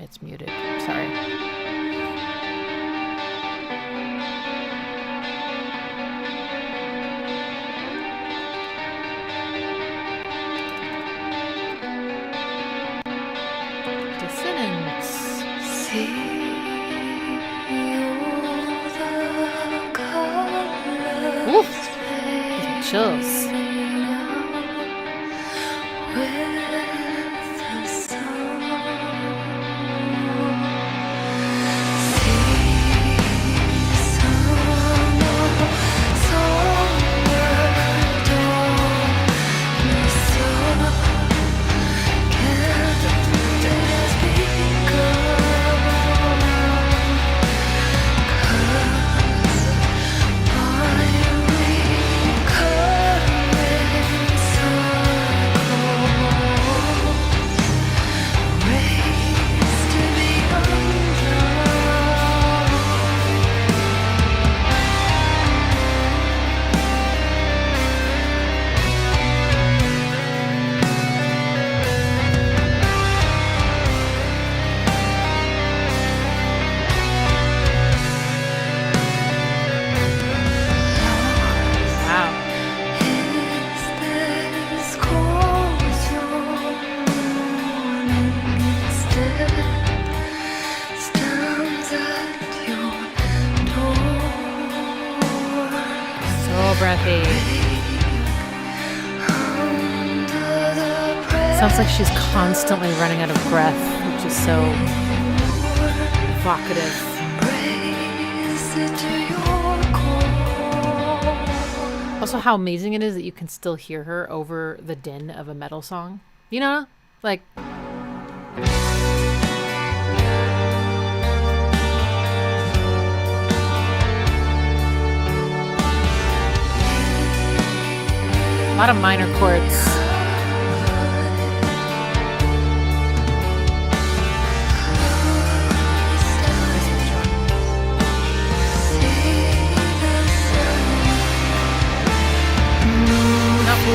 It's muted. Sorry. Dissonance. Oof. Chills. Sounds like she's constantly running out of breath, which is so evocative. Also, how amazing it is that you can still hear her over the din of a metal song. You know? Like... a lot of minor chords.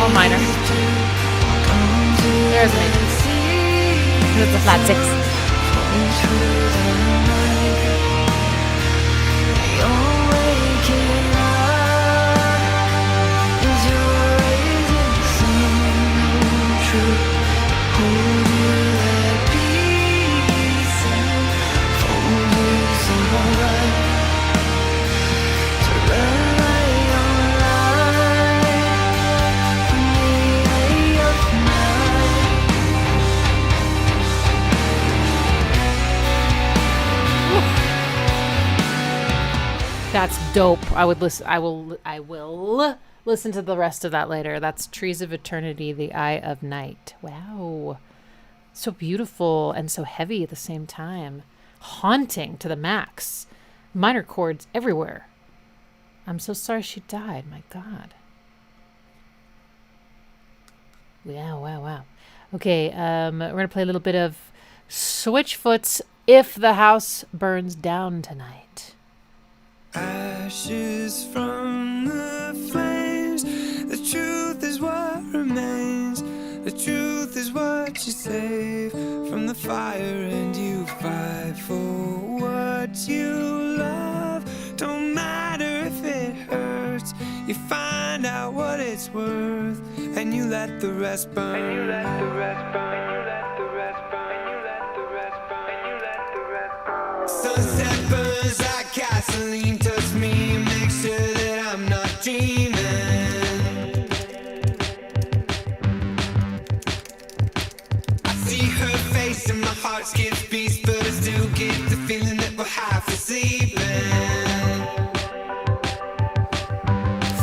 All minor. There's me. This is the flat 6. That's dope. I will listen to the rest of that later. That's Trees of Eternity, the Eye of Night. Wow. So beautiful and so heavy at the same time. Haunting to the max. Minor chords everywhere. I'm so sorry she died. My God. Wow. Okay, we're going to play a little bit of Switchfoot's If the House Burns Down Tonight. Ashes from the flames. The truth is what remains. The truth is what you save from the fire, and you fight for what you love. Don't matter if it hurts. You find out what it's worth, and you let the rest burn. And you let the rest burn. And you let the rest burn. And you let the rest burn. And you let the rest burn. Sunset burns like gasoline. Touch me, make sure that I'm not dreaming. I see her face and my heart skips beats, but I still get the feeling that we're half asleep.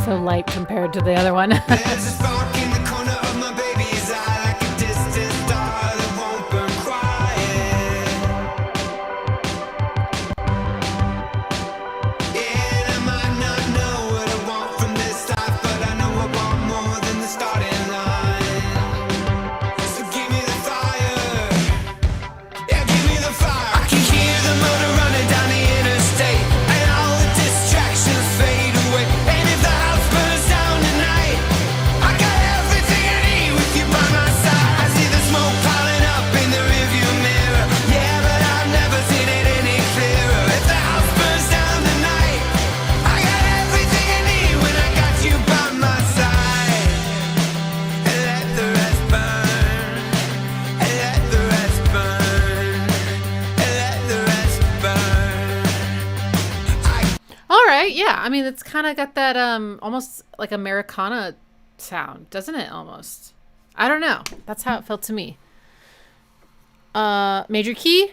So light compared to the other one. There's a spark in the corner of my baby's eye, like a distant star that won't burn quiet. I mean, it's kind of got that almost like Americana sound, doesn't it? Almost. I don't know. That's how it felt to me. Major key.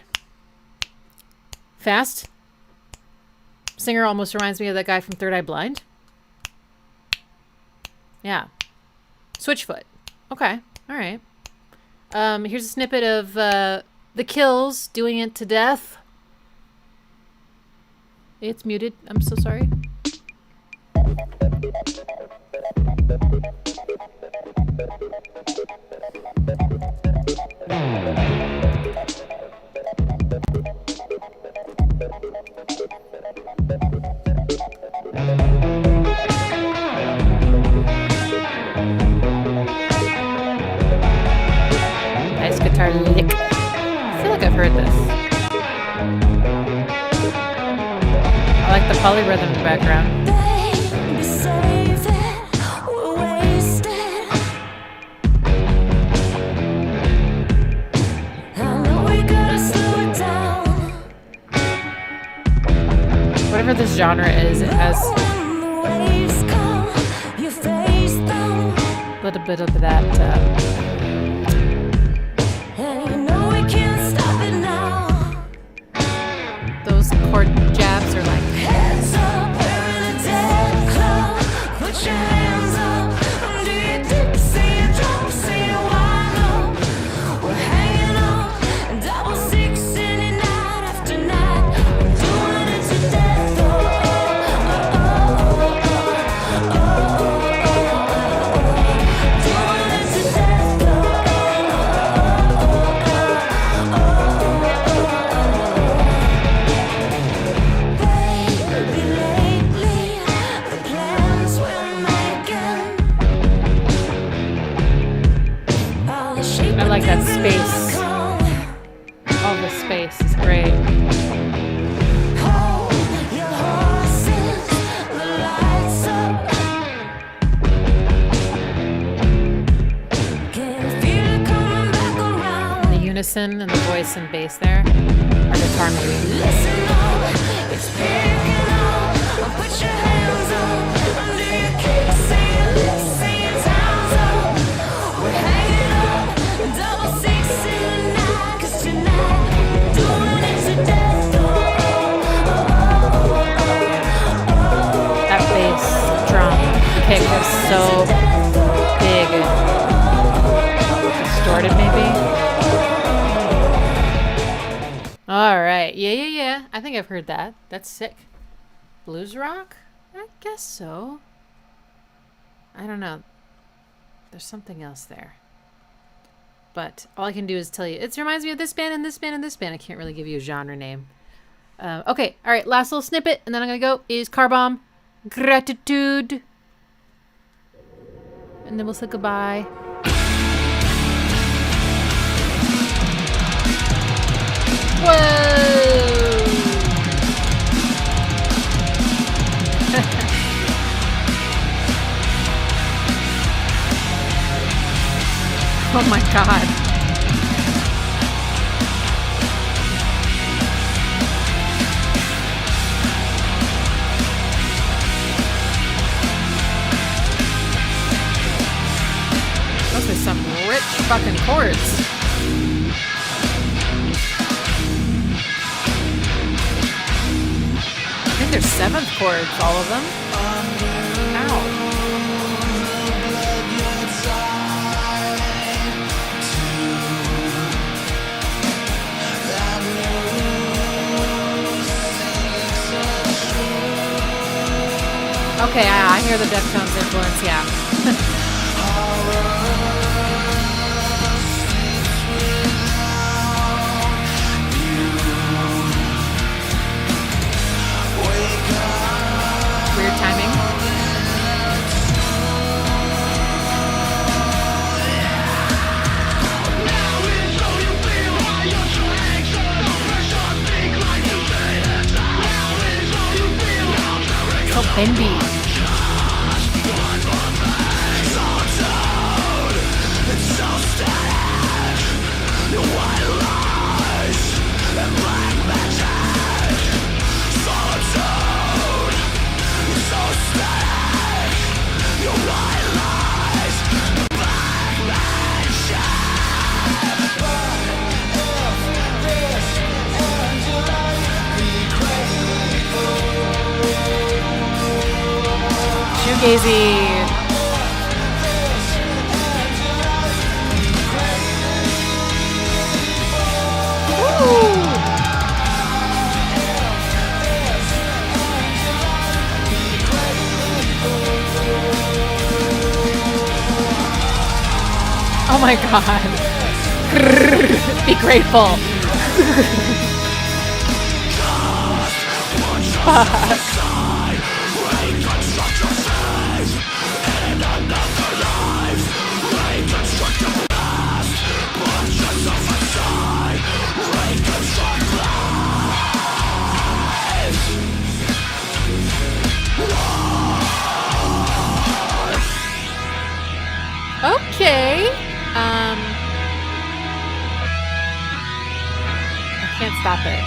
Fast. Singer almost reminds me of that guy from Third Eye Blind. Yeah. Switchfoot. Okay. All right. Here's a snippet of The Kills doing it to death. It's muted. I'm so sorry. Nice guitar lick. I feel like I've heard this. I like the polyrhythm in the background. Baby, save it. We're wasted. I know we gotta slow it down. Whatever this genre is, it has When the waves come, you face them. a little bit of that. And you know we can't stop it now. Those chord jabs are like. Heads up, we're in a dead club. Put your hands up. Do you dip, see you drop, see you wind up. We're hanging on, double six in it night after night. We're doing it to death. Doing it to death. Baby, lately the plans we're making. All the shape I like that of space. come. All the space is great. Hold your horses, the lights up. Can feel it coming back around. The unison and the voice and bass there. Or guitar maybe. Listen up, it's picking up. Put your hands up under your kicks, say your lips, say your time's up. We're hanging up, double six in the night, 'cause tonight we're doing it to death. That bass drum kick is so big. Distorted maybe. All right. Yeah. I think I've heard that. That's sick. Blues rock? I guess so. I don't know. There's something else there. But all I can do is tell you, it reminds me of this band and this band and this band. I can't really give you a genre name. Okay. All right. Last little snippet, and then I'm going to go is Car Bomb. Gratitude. And then we'll say goodbye. Whoa! Oh my god. Those are some rich fucking chords. I think there's 7th chords, all of them. Ow. Okay, I hear the Deftones influence, yeah. Weird timing. So bendy. Gazy. Woo! Oh my god. Be grateful. Okay. I can't stop it.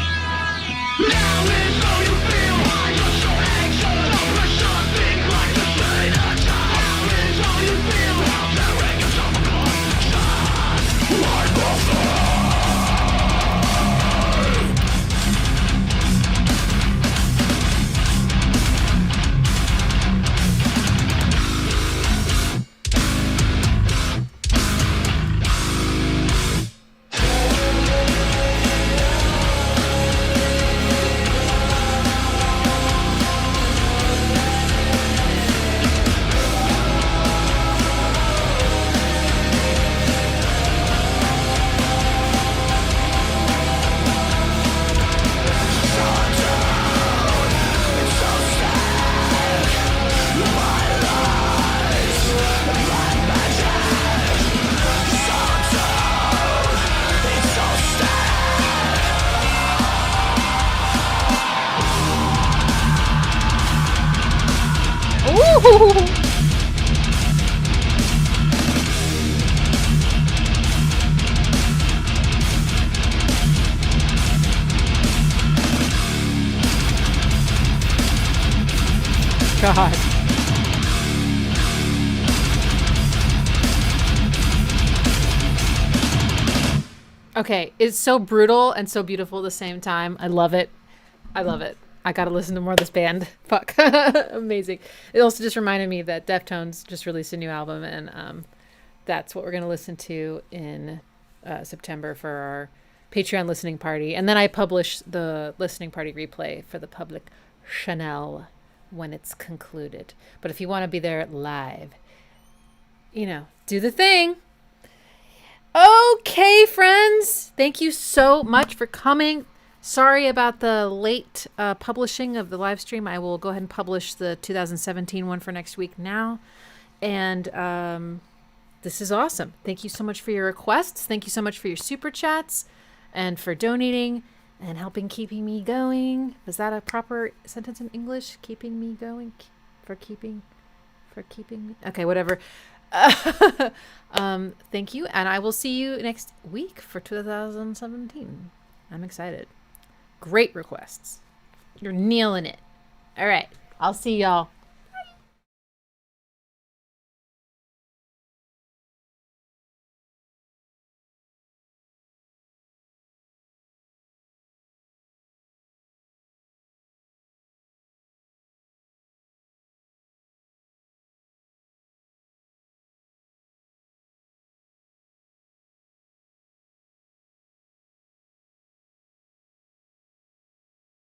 Ooh. God. Okay, it's so brutal and so beautiful at the same time. I love it. I love it. I gotta listen to more of this band. Fuck. Amazing. It also just reminded me that Deftones just released a new album, and that's what we're gonna listen to in September for our Patreon listening party. And then I publish the listening party replay for the public Chanel when it's concluded. But if you want to be there live, you know, do the thing. Okay, friends. Thank you so much for coming. Sorry about the late publishing of the live stream. I will go ahead and publish the 2017 one for next week now. And this is awesome. Thank you so much for your requests. Thank you so much for your super chats and for donating and helping keeping me going. Is that a proper sentence in English? Keeping me going? For keeping me? Okay, whatever. Thank you. And I will see you next week for 2017. I'm excited. Great requests. You're nailing it. All right. I'll see y'all.